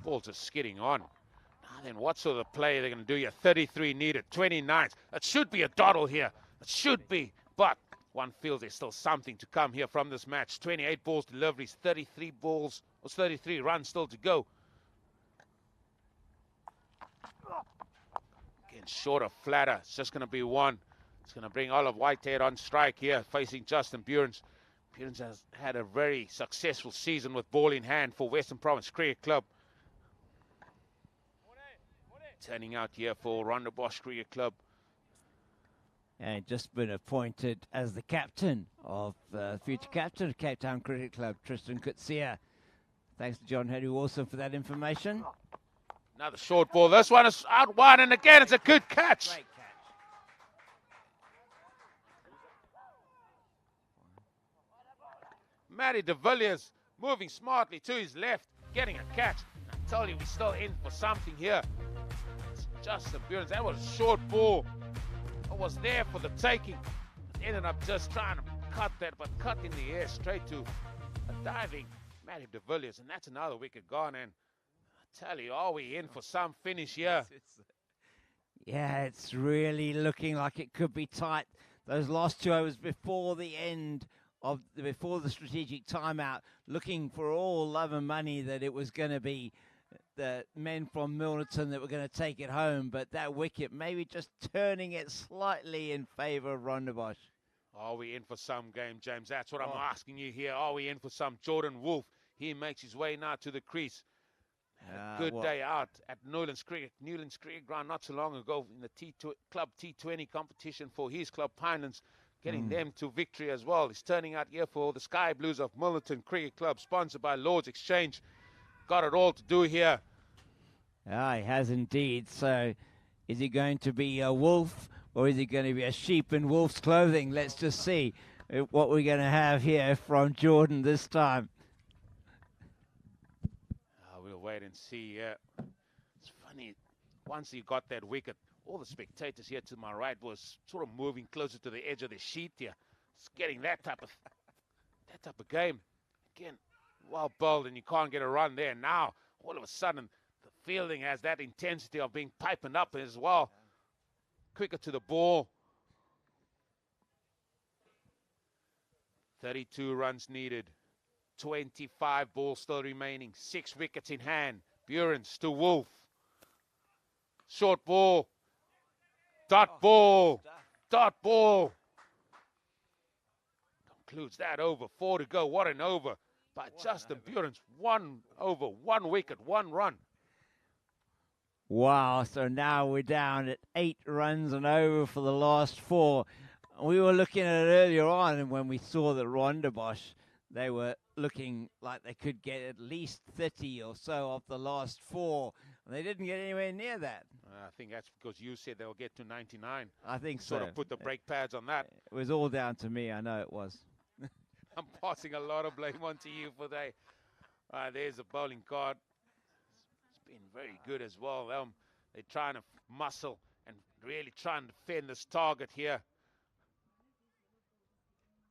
Ball's just skidding on. Now then, what sort of play are they going to do here? 33 needed, 29. It should be a dawdle here. It should be. But one feels there's still something to come here from this match. 28 balls deliveries, 33 balls, or 33 runs still to go. Again, shorter, flatter. It's just going to be one. It's going to bring Olive Whitehead on strike here, facing Justin Burens. Burens has had a very successful season with ball in hand for Western Province Cricket Club. Turning out here for Rondebosch Cricket Club. And just been appointed as the captain of future captain of Cape Town Cricket Club, Tristan Kutsia. Thanks to John Heddy Wilson for that information. Another short ball. This one is out wide, and again it's a good catch. Great catch. Matty de Villiers moving smartly to his left, getting a catch. I tell you, we're still in for something here. It's Justin Burns. That was a short ball. It was there for the taking. Ended up just trying to cut that, but cut in the air straight to a diving Matty de Villiers. And that's another wicket gone. And I tell you, are we in for some finish here? Yeah, it's really looking like it could be tight. Those last 2 overs before the end of before the strategic timeout, looking for all love and money that it was going to be the men from Milnerton that were going to take it home, but that wicket maybe just turning it slightly in favour of Rondebosch. Are we in for some game, James? That's what I'm asking you here. Are we in for some? Jordan Wolf, he makes his way now to the crease. Good day out at Newlands Cricket Ground not so long ago in the Club T20 competition for his club, Pinelands, getting them to victory as well. He's turning out here for the Sky Blues of Milnerton Cricket Club, sponsored by Lord's Exchange. Got it all to do here. Ah, he has indeed. So is he going to be a wolf or is he going to be a sheep in wolf's clothing? Let's just see what we're going to have here from Jordan this time. We'll wait and see. It's funny, once he got that wicket, all the spectators here to my right was sort of moving closer to the edge of the sheet here. It's getting that type of game. Again, well bowled, and you can't get a run there. Now, all of a sudden, the fielding has that intensity of being piping up as well. Quicker to the ball. 32 runs needed. 25 balls still remaining. 6 wickets in hand. Burens to Wolf. Short ball. Dot ball. Dot ball. Concludes that over. 4 to go. What an over by Justin Burens. 1 over, 1 wicket, 1 run. Wow, so now we're down at 8 runs and over for the last 4. We were looking at it earlier on, and when we saw that Rondebosch, they were looking like they could get at least 30 or so off the last 4, and they didn't get anywhere near that. I think that's because you said they'll get to 99. I think so. Sort of put the brake pads on that. It was all down to me, I know it was. I'm passing a lot of blame on to you for that. There's a bowling card. It's been very good as well. They're trying to muscle and really trying to defend this target here.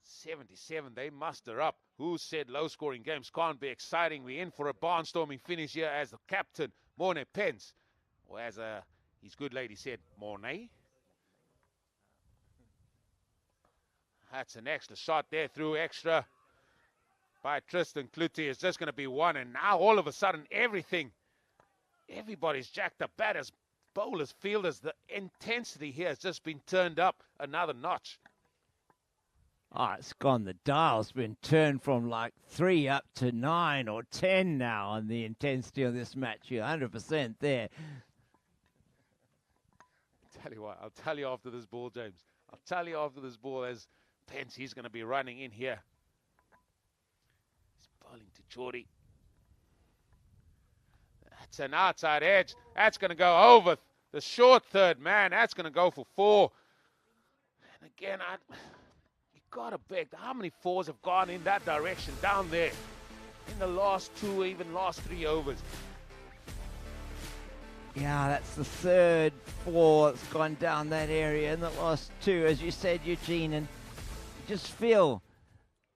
77, they muster up. Who said low-scoring games can't be exciting? We're in for a barnstorming finish here as the captain, Morne Pence, or as his good lady said, Morne. That's an extra shot there through extra by Tristan Kluti. It's just going to be 1, and now all of a sudden everybody's jacked up. Batters, bowlers, fielders, the intensity here has just been turned up another notch. Oh, it's gone. The dial's been turned from like 3 up to 9 or 10 now on the intensity of this match. You're 100% there. Tell you what, I'll tell you after this ball, James. I'll tell you after this ball as Pence, he's going to be running in here. He's bowling to Geordie. That's an outside edge. That's going to go over the short third man. That's going to go for 4. And again, you got to beg. How many 4s have gone in that direction down there in the last 2, even last 3 overs? Yeah, that's the third 4 that's gone down that area in the last 2, as you said, Eugene. And you just feel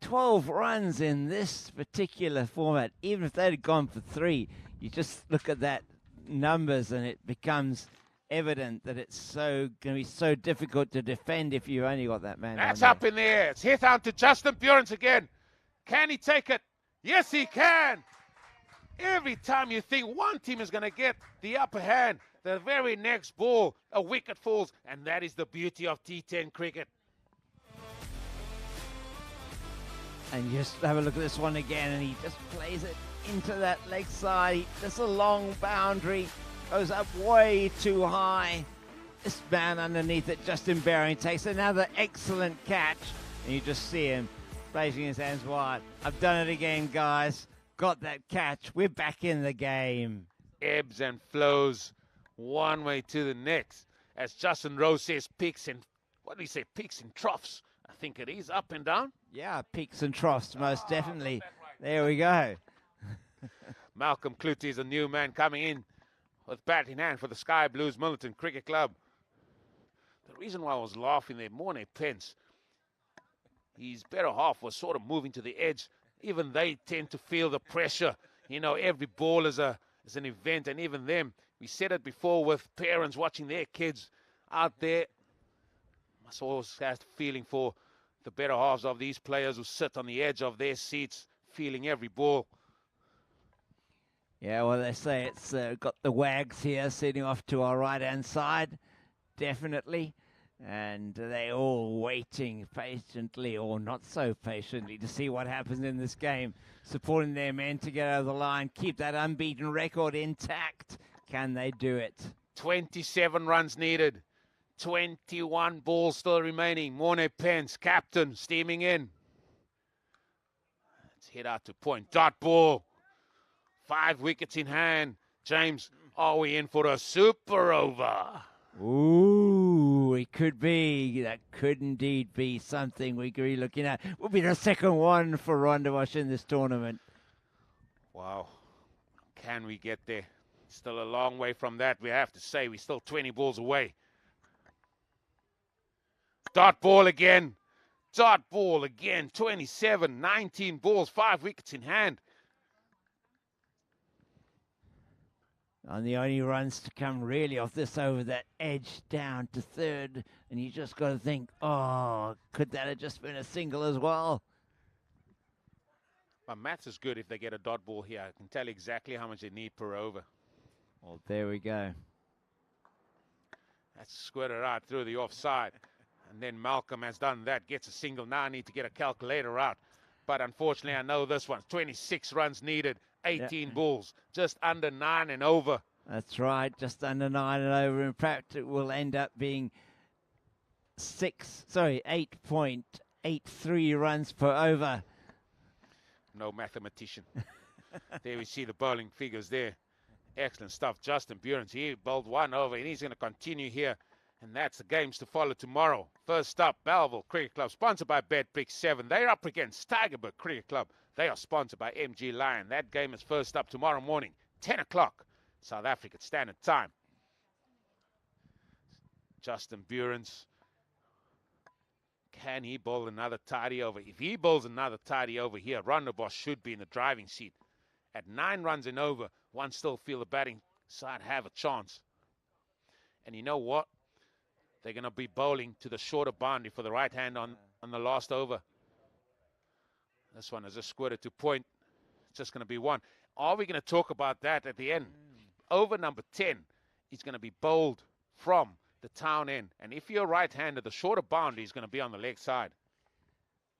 12 runs in this particular format. Even if they'd have gone for 3, you just look at that numbers and it becomes evident that it's going to be so difficult to defend if you only got that man. That's up in the air. It's hit out to Justin Burens again. Can he take it? Yes, he can. Every time you think one team is going to get the upper hand, the very next ball, a wicket falls, and that is the beauty of T10 cricket. And just have a look at this one again, and he just plays it into that leg side. Just a long boundary, goes up way too high. This man underneath it, Justin Baring, takes another excellent catch. And you just see him placing his hands wide. I've done it again, guys. Got that catch. We're back in the game. Ebbs and flows one way to the next. As Justin Rose says, peaks and, what do you say, peaks and troughs. I think it is up and down. Yeah, peaks and troughs, most definitely. There we go. Malcolm Clutie is a new man coming in with bat in hand for the Sky Blues Milnerton Cricket Club. The reason why I was laughing there, Morne Pence, his better half was sort of moving to the edge. Even they tend to feel the pressure. You know, every ball is an event, and even them. We said it before with parents watching their kids out there. Must always have the feeling for the better halves of these players who sit on the edge of their seats, feeling every ball. Yeah, well, they say it's got the Wags here sitting off to our right-hand side, definitely. And they're all waiting patiently, or not so patiently, to see what happens in this game. Supporting their men to get over the line, keep that unbeaten record intact. Can they do it? 27 runs needed. 21 balls still remaining. Morne Pence, captain, steaming in. Let's hit out to point. Dot ball. 5 wickets in hand. James, are we in for a super over? Ooh, it could be. That could indeed be something we could be looking at. Will be the second one for Rondebosch in this tournament. Wow. Can we get there? Still a long way from that, we have to say. We're still 20 balls away. Dot ball again. Dot ball again. 27, 19 balls, 5 wickets in hand. And the only runs to come really off this over that edge down to third. And you just got to think, oh, could that have just been a single as well? My maths is good if they get a dot ball here. I can tell exactly how much they need per over. Well, there we go. That's squirted out through the offside. And then Malcolm has done that, gets a single. Now I need to get a calculator out. But unfortunately, I know this one. 26 runs needed, 18 balls, just under 9 and over. That's right, just under 9 and over. In fact, it will end up being 8.83 runs per over. No mathematician. There we see the bowling figures there. Excellent stuff. Justin Burens, he bowled 1 over, and he's going to continue here. And that's the games to follow tomorrow. First up, Belleville Cricket Club, sponsored by BetPix 7. They're up against Tigerberg Cricket Club. They are sponsored by MG Lion. That game is first up tomorrow morning, 10 o'clock, South African Standard Time. Justin Burens, can he bowl another tidy over? If he bowls another tidy over here, Rondebosch should be in the driving seat. At 9 runs and over, one still feel the batting side have a chance. And you know what? They're going to be bowling to the shorter boundary for the right hand on the last over. This one is just squirted to point. It's just going to be 1. Are we going to talk about that at the end? Over number 10 is going to be bowled from the town end. And if you're right-handed, the shorter boundary is going to be on the leg side.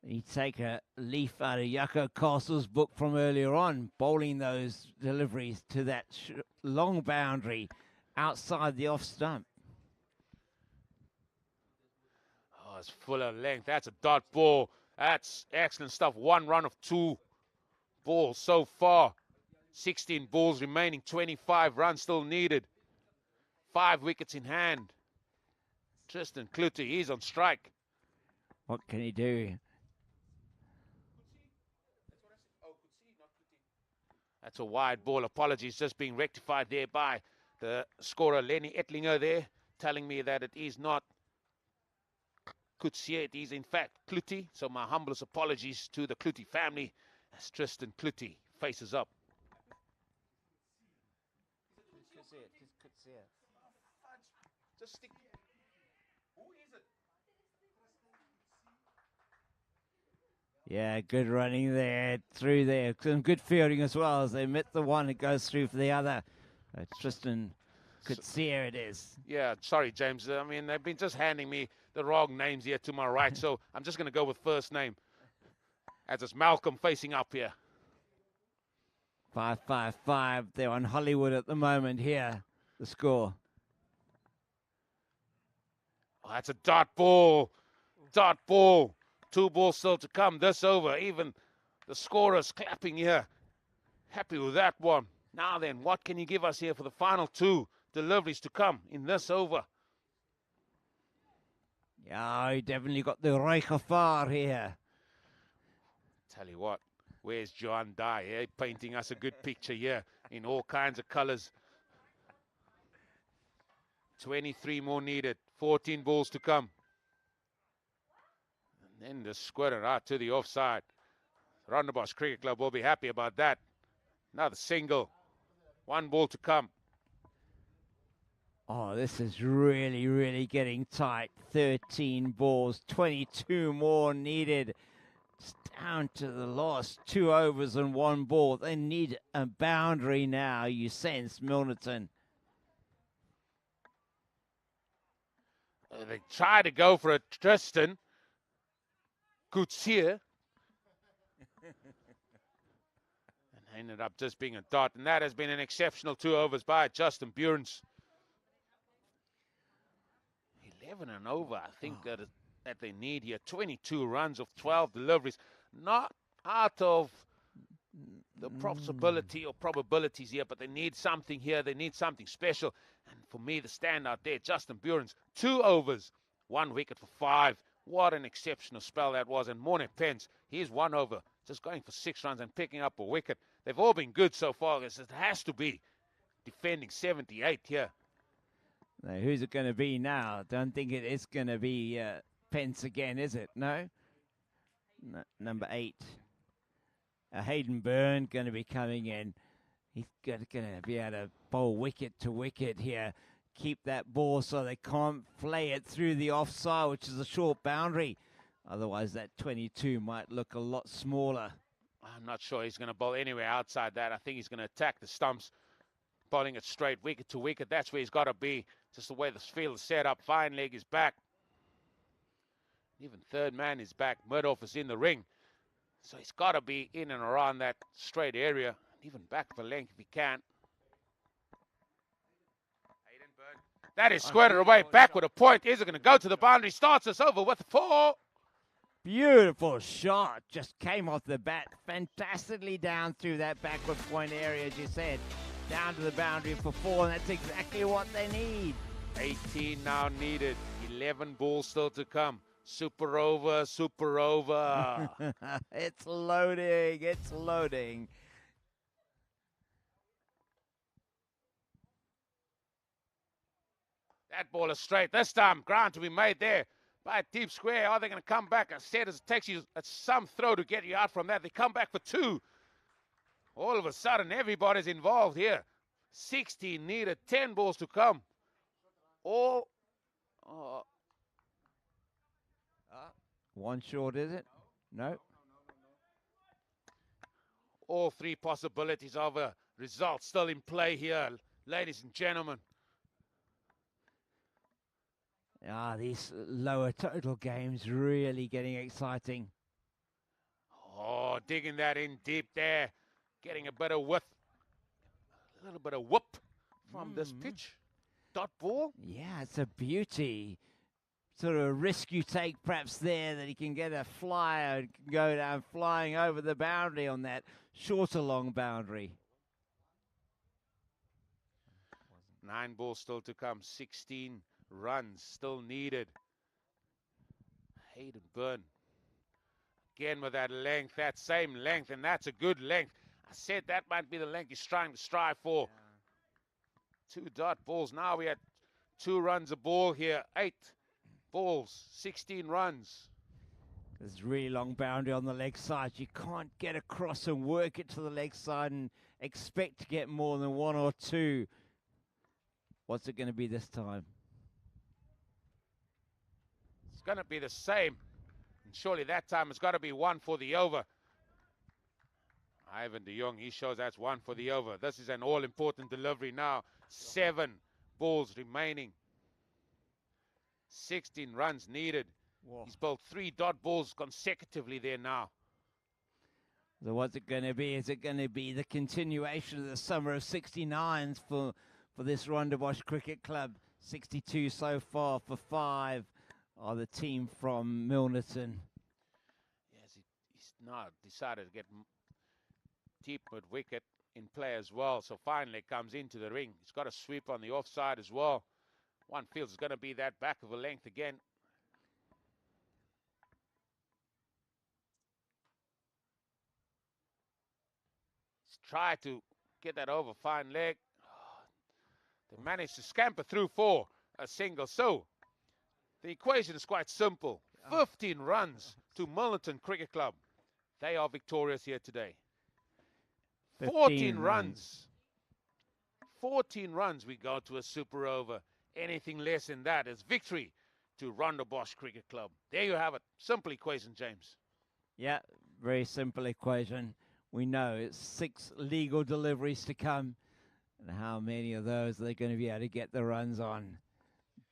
You take a leaf out of Yucko Castle's book from earlier on, bowling those deliveries to that long boundary outside the off stump. Oh, it's full of length. That's a dot ball. That's excellent stuff. 1 run of 2 balls so far. 16 balls remaining. 25 runs still needed. 5 wickets in hand. Tristan Clutie, he's on strike. What can he do? That's a wide ball. Apologies, just being rectified there by the scorer Lenny Ettlinger there, telling me that it is not Coetzee, it is in fact Clutie. So my humblest apologies to the Clutie family as Tristan Clutie faces up. Just stick. Who is it? Yeah, good running there, through there. Some good fielding as well as they mitt the one, it goes through for the other. Tristan Coetzee it is. Yeah, sorry, James. I mean, they've been just handing me the wrong names here to my right, so I'm just going to go with first name. As it's Malcolm facing up here. 5-5-5. They're on Hollywood at the moment here. the score. Oh, that's a dot ball. Dot ball. 2 balls still to come this over. Even the scorer's clapping here. Happy with that one. Now then, what can you give us here for the final 2 deliveries to come in this over? Yeah, he definitely got the Reichafar here. Tell you what, where's John Dye? Eh? Painting us a good picture here in all kinds of colors. 23 more needed. 14 balls to come. And then the squirter out to the offside. Rondebosch Cricket Club will be happy about that. Another single. 1 ball to come. Oh, this is really, really getting tight. 13 balls, 22 more needed. It's down to the last 2 overs and 1 ball. They need a boundary now, you sense, Milnerton. They try to go for a Tristan. Coetzee. And ended up just being a dot. And that has been an exceptional 2 overs by Justin Burns. 11 and over, I think that they need here. 22 runs of 12 deliveries. Not out of the possibility or probabilities here, but they need something here. They need something special. And for me, the standout there, Justin Burns, 2 overs, 1 wicket for 5. What an exceptional spell that was. And Morne Pence, he's 1 over, just going for 6 runs and picking up a wicket. They've all been good so far. It has to be defending 78 here. Now, who's it going to be now? Don't think it is going to be Pence again, is it? No? Number 8. Hayden Byrne going to be coming in. He's going to be able to bowl wicket to wicket here. Keep that ball so they can't play it through the offside, which is a short boundary. Otherwise, that 22 might look a lot smaller. I'm not sure he's going to bowl anywhere outside that. I think he's going to attack the stumps, bowling it straight, wicket to wicket. That's where he's got to be. Just the way the field is set up. Fine leg is back. Even third man is back. Murdoch is in the ring. So he's got to be in and around that straight area. Even back for length if he can. That is squared away. Back with a point. Is it going to go to the boundary? Starts us over with 4. Beautiful shot. Just came off the bat. Fantastically down through that backward point area, as you said. Down to the boundary for 4, and that's exactly what they need. 18 now needed. 11 balls still to come. Super over, super over. It's loading, it's loading. That ball is straight. This time, ground to be made there by a deep square. Are they going to come back? I said it takes you some throw to get you out from that. They come back for 2. All of a sudden, everybody's involved here. 16 needed, 10 balls to come. All... One short, is it? No. All 3 possibilities of a result still in play here, ladies and gentlemen. These lower total games really getting exciting. Oh, digging that in deep there. Getting a bit of width. A little bit of whoop from this pitch. Dot ball. Yeah, it's a beauty. Sort of a risk you take perhaps there that he can get a flyer and go down flying over the boundary on that shorter long boundary. 9 balls still to come. 16 runs still needed. Hayden Byrne. Again with that length, that same length, and that's a good length. I said that might be the length he's trying to strive for. 2 dot balls. Now we had 2 runs a ball here. 8 balls, 16 runs. There's really long boundary on the leg side. You can't get across and work it to the leg side and expect to get more than 1 or 2. What's it going to be this time? It's going to be the same. And surely that time it's got to be 1 for the over. Ivan de Jong, he shows that's 1 for the over. This is an all-important delivery now. 7 balls remaining. 16 runs needed. Whoa. He's bowled 3 dot balls consecutively there now. So what's it going to be? Is it going to be the continuation of the summer of 69s for for this Rondebosch Cricket Club. 62 so far for 5 are the team from Milnerton. Yes, he's now decided to get deep with wicket in play as well. So finally comes into the ring. He's got a sweep on the offside as well. One feels it's going to be that back of a length again. He's tried to get that over fine leg. They managed to scamper through for a single. So the equation is quite simple. 15 runs to Milnerton Cricket Club. They are victorious here today. 14 runs. 14 runs, we go to a super over. Anything less than that is victory to Rondebosch Cricket Club. There you have it. Simple equation, James. Yeah, very simple equation. We know it's 6 legal deliveries to come. And how many of those are they going to be able to get the runs on?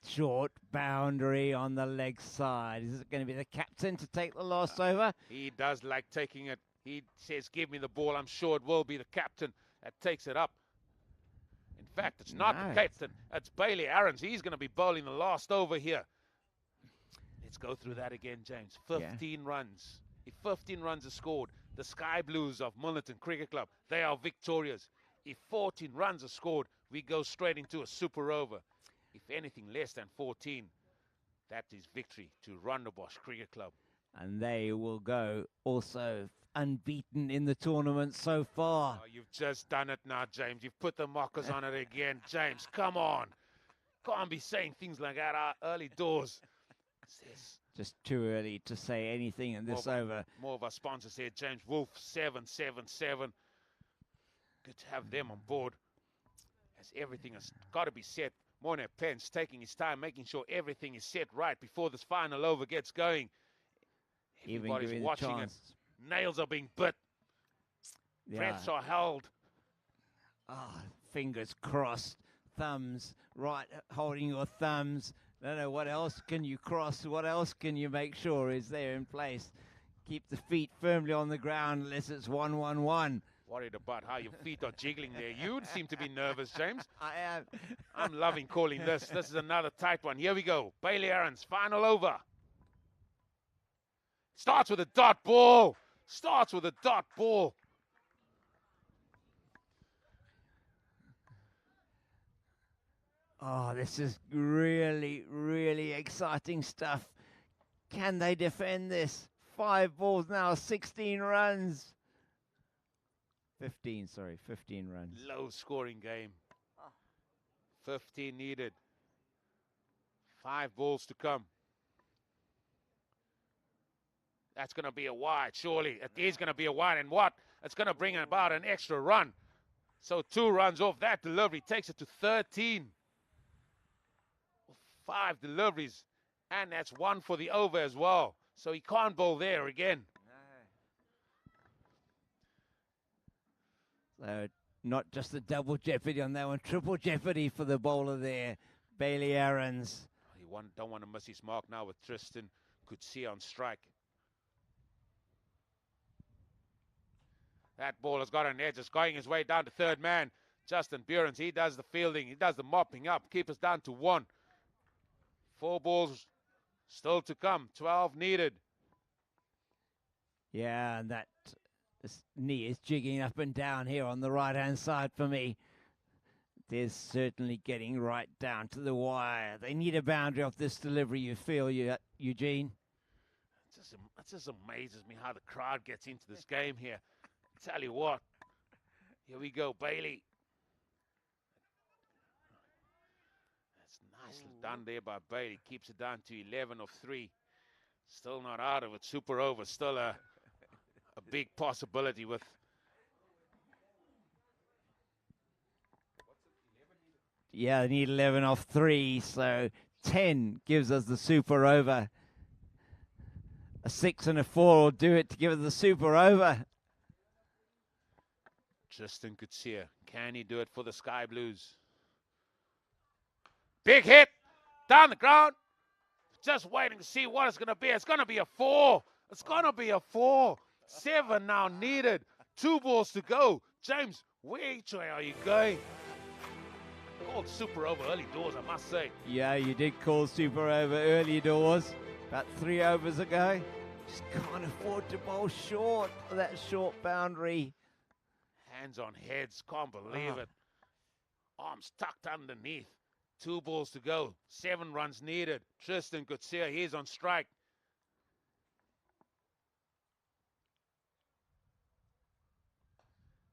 Short boundary on the leg side. Is it going to be the captain to take the last over? He does like taking it. He says, give me the ball. I'm sure it will be the captain that takes it up. In fact, it's not the captain. It's Bailey Aarons. He's going to be bowling the last over here. Let's go through that again, James. 15 runs. If 15 runs are scored, the Sky Blues of Milnerton Cricket Club, they are victorious. If 14 runs are scored, we go straight into a super over. If anything less than 14, that is victory to Rondebosch Cricket Club. And they will go also unbeaten in the tournament so far. Oh, you've just done it now, James. You've put the mockers on it again. James, come on. Can't be saying things like that early doors. Just too early to say anything in this over. More of our sponsors here, James Wolf, 777. Good to have them on board. As everything has got to be set. Morne Pence taking his time, making sure everything is set right before this final over gets going. Everybody's watching it. Nails are being bit. Breaths are held. Fingers crossed. Thumbs right, holding your thumbs. No, what else can you cross? What else can you make sure is there in place? Keep the feet firmly on the ground unless it's 1-1-1. Worried about how your feet are jiggling there. You seem to be nervous, James. I am. I'm loving calling this. This is another tight one. Here we go. Bailey Aarons, final over. Starts with a dot ball. Starts with a dot ball. Oh, this is really, really exciting stuff. Can they defend this? 5 balls now, 16 runs. 15 runs. Low scoring game. 15 needed. 5 balls to come. That's going to be a wide, surely. It is going to be a wide, and what? It's going to bring about an extra run. So 2 runs off that delivery takes it to 13. 5 deliveries, and that's 1 for the over as well. So he can't bowl there again. So not just a double jeopardy on that one, triple jeopardy for the bowler there, Bailey Aarons. You don't want to miss his mark now with Tristan Coetzee on strike. That ball has got an edge. It's going his way down to third man. Justin Burens, he does the fielding. He does the mopping up. Keep us down to 1. 4 balls still to come. 12 needed. Yeah, and this knee is jigging up and down here on the right-hand side for me. They're certainly getting right down to the wire. They need a boundary off this delivery, you feel, Eugene? It just amazes me how the crowd gets into this game here. Tell you what. Here we go, Bailey. That's nicely done there by Bailey. Keeps it down to 11 of 3. Still not out of it. Super over. Still a big possibility with. Yeah, they need 11 off 3, so 10 gives us the super over. A 6 and a 4 will do it to give us the super over. Tristan Coetzee. Can he do it for the Sky Blues? Big hit. Down the ground. Just waiting to see what it's going to be. It's going to be a 4. It's going to be a 4. 7 now needed. 2 balls to go. James, which way are you going? Called super over early doors, I must say. Yeah, you did call super over early doors about 3 overs ago. Just can't afford to bowl short of that short boundary. Hands on heads, can't believe it. Arms tucked underneath. 2 balls to go, 7 runs needed. Tristan Coetzee, he's on strike.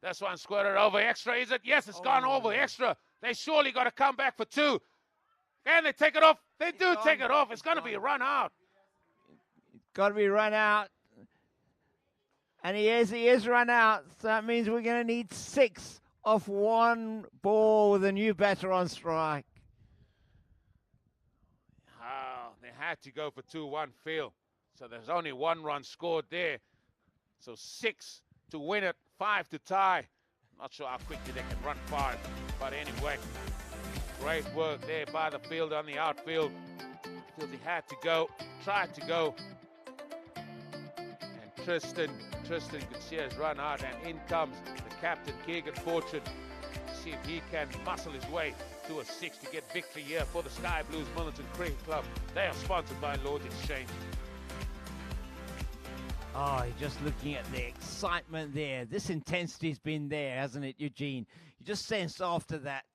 This one squirted over extra, is it? Yes, it's gone over extra. They surely got to come back for 2. Can they take it off? They do take it off. It's going to be a run out. Got to be run out. And he is run out. So that means we're going to need 6 off 1 ball with a new batter on strike. Oh, they had to go for 2-1 field. So there's only 1 run scored there. So 6 to win it, 5 to tie. Not sure how quickly they can run 5. But anyway, great work there by the fielder on the outfield. Feels he had to go, tried to go. And Tristan Coetzee has run out, and in comes the captain, Keegan Fortune. See if he can muscle his way to a 6 to get victory here for the Sky Blues Milnerton Cricket Club. They are sponsored by Lord's Exchange. Oh, just looking at the excitement there. This intensity's been there, hasn't it, Eugene? You just sensed after that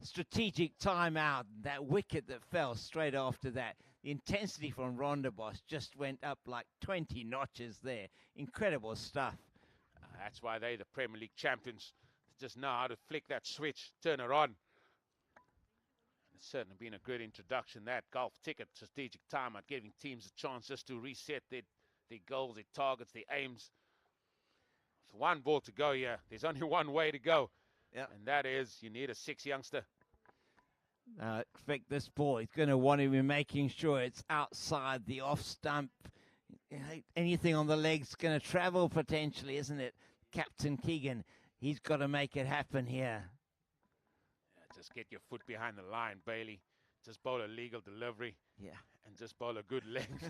strategic timeout, that wicket that fell straight after that. The intensity from Rondebosch just went up like 20 notches there. Incredible stuff. That's why they're the Premier League champions. They just know how to flick that switch, turn it on. It's certainly been a good introduction, that golf ticket strategic timeout, giving teams a chance just to reset their goals, their targets, their aims. With 1 ball to go here, there's only 1 way to go. Yep. And that is, you need a 6 youngster. Expect this ball. He's going to want to be making sure it's outside the off stump. Anything on the leg's going to travel potentially, isn't it? Captain Keegan, he's got to make it happen here. Just get your foot behind the line, Bailey. Just bowl a legal delivery. Yeah. And just bowl a good length.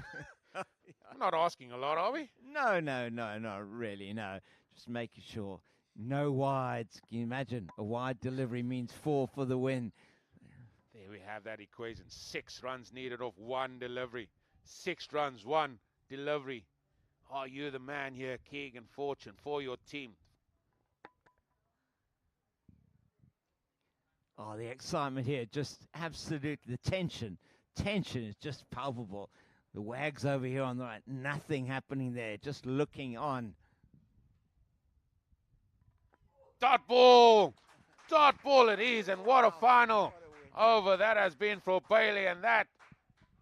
I'm not asking a lot, are we? No, not really, no. Just making sure. No wides. Can you imagine? A wide delivery means 4 for the win. There we have that equation. 6 runs needed off 1 delivery. 6 runs, 1 delivery. Are you the man here, Keegan Fortune, for your team? Oh, the excitement here, just absolutely, the tension is just palpable. The Wags over here on the right, nothing happening there, just looking on. Dot ball it is, and what a final over that has been for Bailey, and that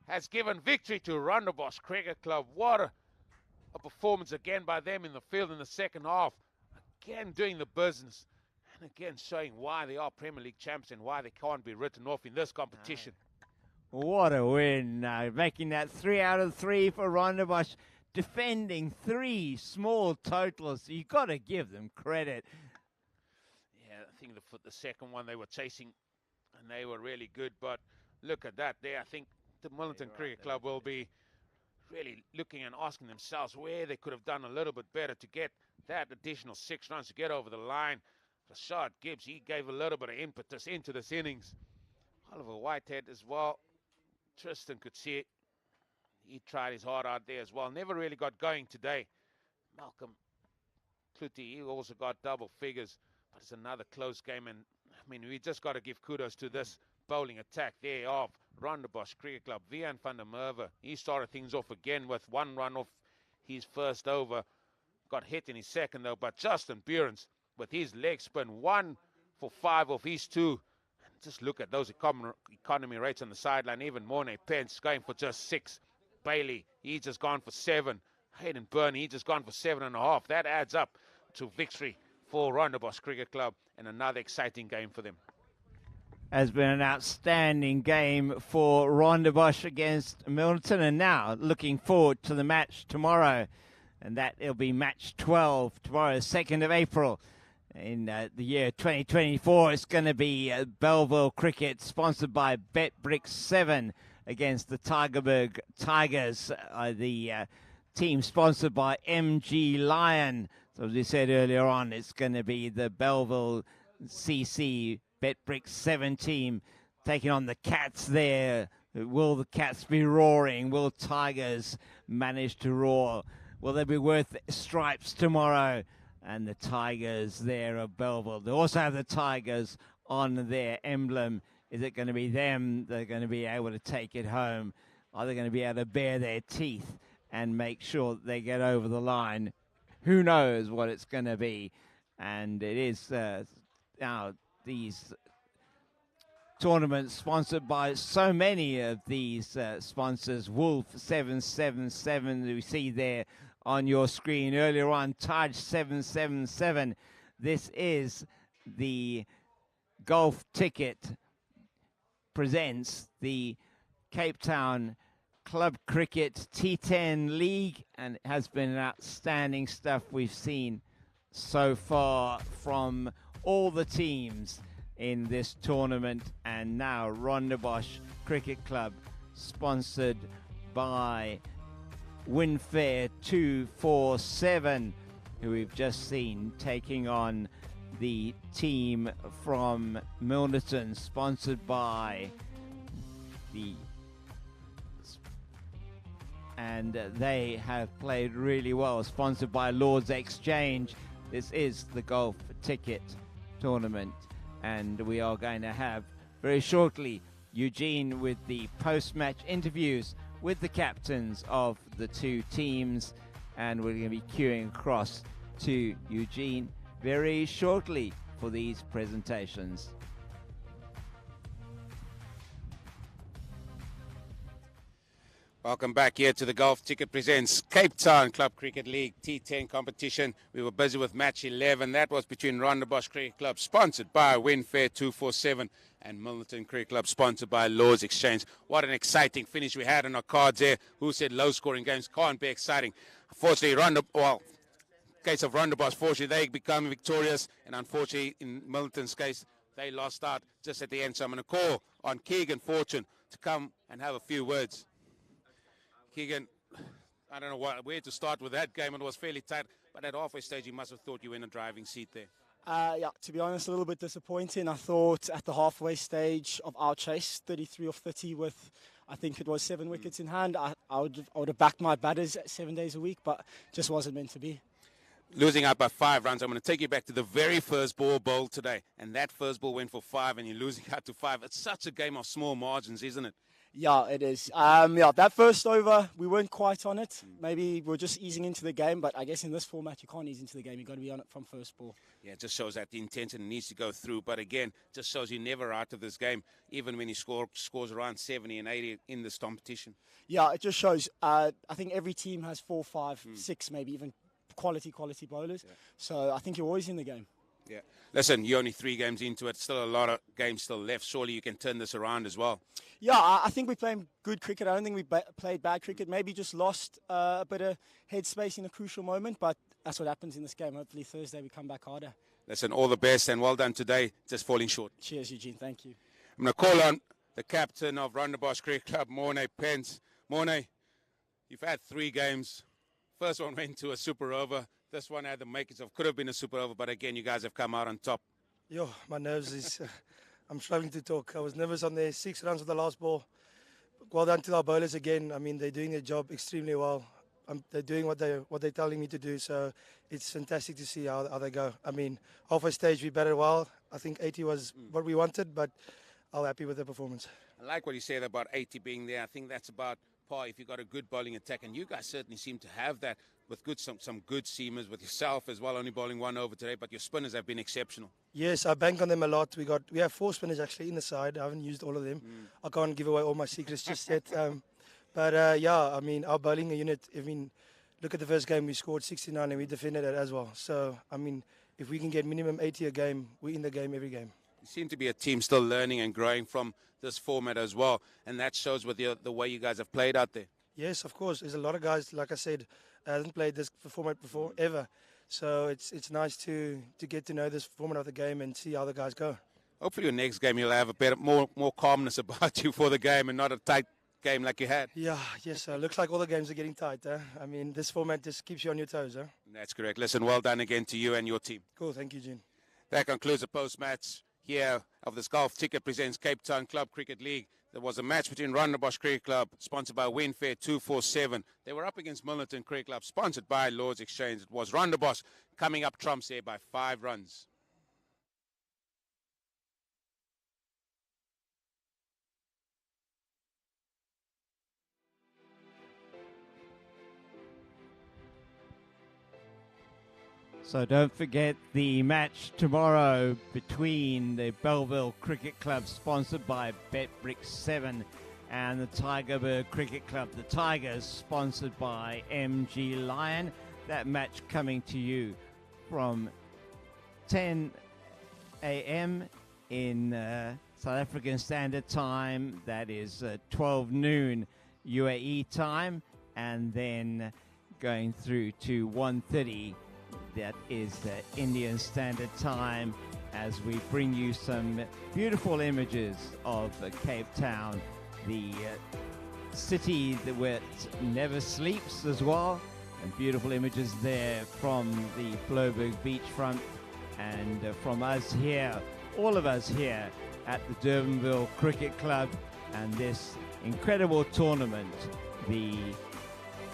has given victory to Rondebosch Cricket Club. What a performance again by them in the field in the second half. Again doing the business, and again showing why they are Premier League champs and why they can't be written off in this competition. What a win, making that 3 out of 3 for Rondebosch, defending 3 small totals. So you've got to give them credit. Yeah, I think for the second one they were chasing and they were really good, but look at that there. I think the Milnerton Cricket Club will be really looking and asking themselves where they could have done a little bit better to get that additional 6 runs to get over the line. Rashad Gibbs, he gave a little bit of impetus into this innings. Oliver Whitehead as well. Tristan Coetzee, he tried his heart out there as well. Never really got going today. Malcolm Clutie, he also got double figures, but it's another close game. And I mean, we just got to give kudos to this bowling attack there of Rondebosch Cricket Club. Vian van der Merwe, he started things off again with 1 run off his first over. Got hit in his second though, but Justin Burens with his leg spin, 1 for 5 off his 2. Just look at those economy rates on the sideline. Even Mornay Pence going for just 6. Bailey, he's just gone for 7. Hayden Byrne, he just gone for 7.5. That adds up to victory for Rondebosch Cricket Club and another exciting game for them. Has been an outstanding game for Rondebosch against Milnerton, and now looking forward to the match tomorrow. And that it'll be match 12 tomorrow, 2nd of April. In the year 2024, it's going to be Belleville Cricket, sponsored by BetBricks 7 against the Tygerberg Tigers. The team sponsored by MG Lion. So as we said earlier on, it's going to be the Belleville CC Betbrick 7 team taking on the Cats there. Will the Cats be roaring? Will Tigers manage to roar? Will they be worth stripes tomorrow? And the Tigers there of Belleville. They also have the Tigers on their emblem. Is it going to be them that are going to be able to take it home? Are they going to be able to bare their teeth and make sure that they get over the line? Who knows what it's going to be? And it is now these tournaments sponsored by so many of these sponsors. Wolf 777 we see there on your screen. Earlier on, Taj 777. This is the Golf Ticket presents the Cape Town Club Cricket T10 League, and it has been outstanding stuff we've seen so far from all the teams in this tournament. And now Rondebosch Cricket Club, sponsored by Winfair 247, who we've just seen taking on the team from Milnerton, sponsored by and they have played really well, sponsored by Lord's Exchange. This is the Golf Ticket Tournament, and we are going to have very shortly Eugene with the post-match interviews with the captains of the two teams, and we're going to be queuing across to Eugene very shortly for these presentations. Welcome back here to the Golf Ticket Presents Cape Town Club Cricket League T10 competition. We were busy with match 11. That was between Rondebosch Cricket Club, sponsored by Winfair 247, and Milnerton Cricket Club, sponsored by Lord's Exchange. What an exciting finish we had on our cards there. Who said low-scoring games can't be exciting? Unfortunately, case of Rondebosch, fortunately, they become victorious, and unfortunately, in Milnerton's case, they lost out just at the end. So I'm going to call on Keegan Fortune to come and have a few words. Keegan, I don't know where to start with that game. It was fairly tight, but at halfway stage, you must have thought you were in a driving seat there. Yeah, to be honest, a little bit disappointing. I thought at the halfway stage of our chase, 33 of 30 with, I think it was 7 wickets in hand, I would have backed my batters 7 days a week, but just wasn't meant to be. Losing out by 5 runs, I'm going to take you back to the very first ball bowled today, and that first ball went for 5, and you're losing out to 5. It's such a game of small margins, isn't it? Yeah, it is. Yeah, that first over, we weren't quite on it. Maybe we're just easing into the game, but I guess in this format, you can't ease into the game. You've got to be on it from first ball. Yeah, it just shows that the intention needs to go through. But again, just shows you're never out of this game, even when you scores around 70 and 80 in this competition. Yeah, it just shows. I think every team has 4, 5, 6, maybe even quality bowlers. Yeah. So I think you're always in the game. Yeah. Listen, you're only 3 games into it. Still a lot of games still left. Surely you can turn this around as well. Yeah, I think we're playing good cricket. I don't think we played bad cricket. Maybe just lost a bit of headspace in a crucial moment, but that's what happens in this game. Hopefully Thursday we come back harder. Listen, all the best and well done today. Just falling short. Cheers, Eugene. Thank you. I'm going to call on the captain of Rondebosch Cricket Club, Morne Pence. Morne, you've had 3 games. First one went to a super over. This one had the makings of could have been a super over, but again, you guys have come out on top. Yo, my nerves is... I'm struggling to talk. I was nervous on there. 6 runs of the last ball. Well done to our bowlers again. I mean, they're doing their job extremely well. They're doing what they're telling me to do, so it's fantastic to see how they go. I mean, halfway stage we batted well. I think 80 was what we wanted, but I'm happy with the performance. I like what you said about 80 being there. I think that's about par if you've got a good bowling attack, and you guys certainly seem to have that with some good seamers, with yourself as well, only bowling 1 over today, but your spinners have been exceptional. Yes, I bank on them a lot. We have 4 spinners actually in the side. I haven't used all of them. I can't give away all my secrets just yet. But yeah, I mean, our bowling unit, I mean, look at the first game, we scored 69 and we defended it as well. So, I mean, if we can get minimum 80 a game, we're in the game every game. You seem to be a team still learning and growing from this format as well, and that shows with the way you guys have played out there. Yes, of course. There's a lot of guys, like I said, hasn't played this format before ever. So it's nice to get to know this format of the game and see how the guys go. Hopefully your next game you'll have a better, more calmness about you for the game and not a tight game like you had. Yeah, yes. Looks like all the games are getting tight. I mean, this format just keeps you on your toes. That's correct. Listen, well done again to you and your team. Cool. Thank you, Gene. That concludes the post-match here of this Golf Ticket presents Cape Town Club Cricket League. There was a match between Rondebosch Cricket Club, sponsored by Winfair 247. They were up against Milnerton Cricket Club, sponsored by Lords Exchange. It was Rondebosch coming up trumps here by 5 runs. So don't forget the match tomorrow between the Belleville Cricket Club, sponsored by BetBrick 7, and the Tigerbird Cricket Club, the Tigers, sponsored by MG Lion. That match coming to you from 10 a.m. in South African Standard Time. That is 12 noon UAE time, and then going through to 1:30. That is the Indian Standard Time, as we bring you some beautiful images of Cape Town, the city that never sleeps as well, and beautiful images there from the Floberg beachfront, and from us here, all of us here at the Durbanville Cricket Club, and this incredible tournament, the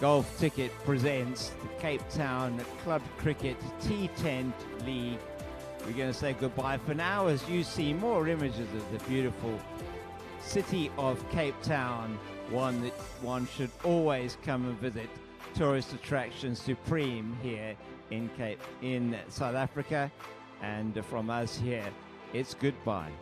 Golf Ticket presents the Cape Town Club Cricket T10 League. We're going to say goodbye for now as you see more images of the beautiful city of Cape Town, one that one should always come and visit. Tourist attraction supreme here in South Africa, and from us here, it's goodbye.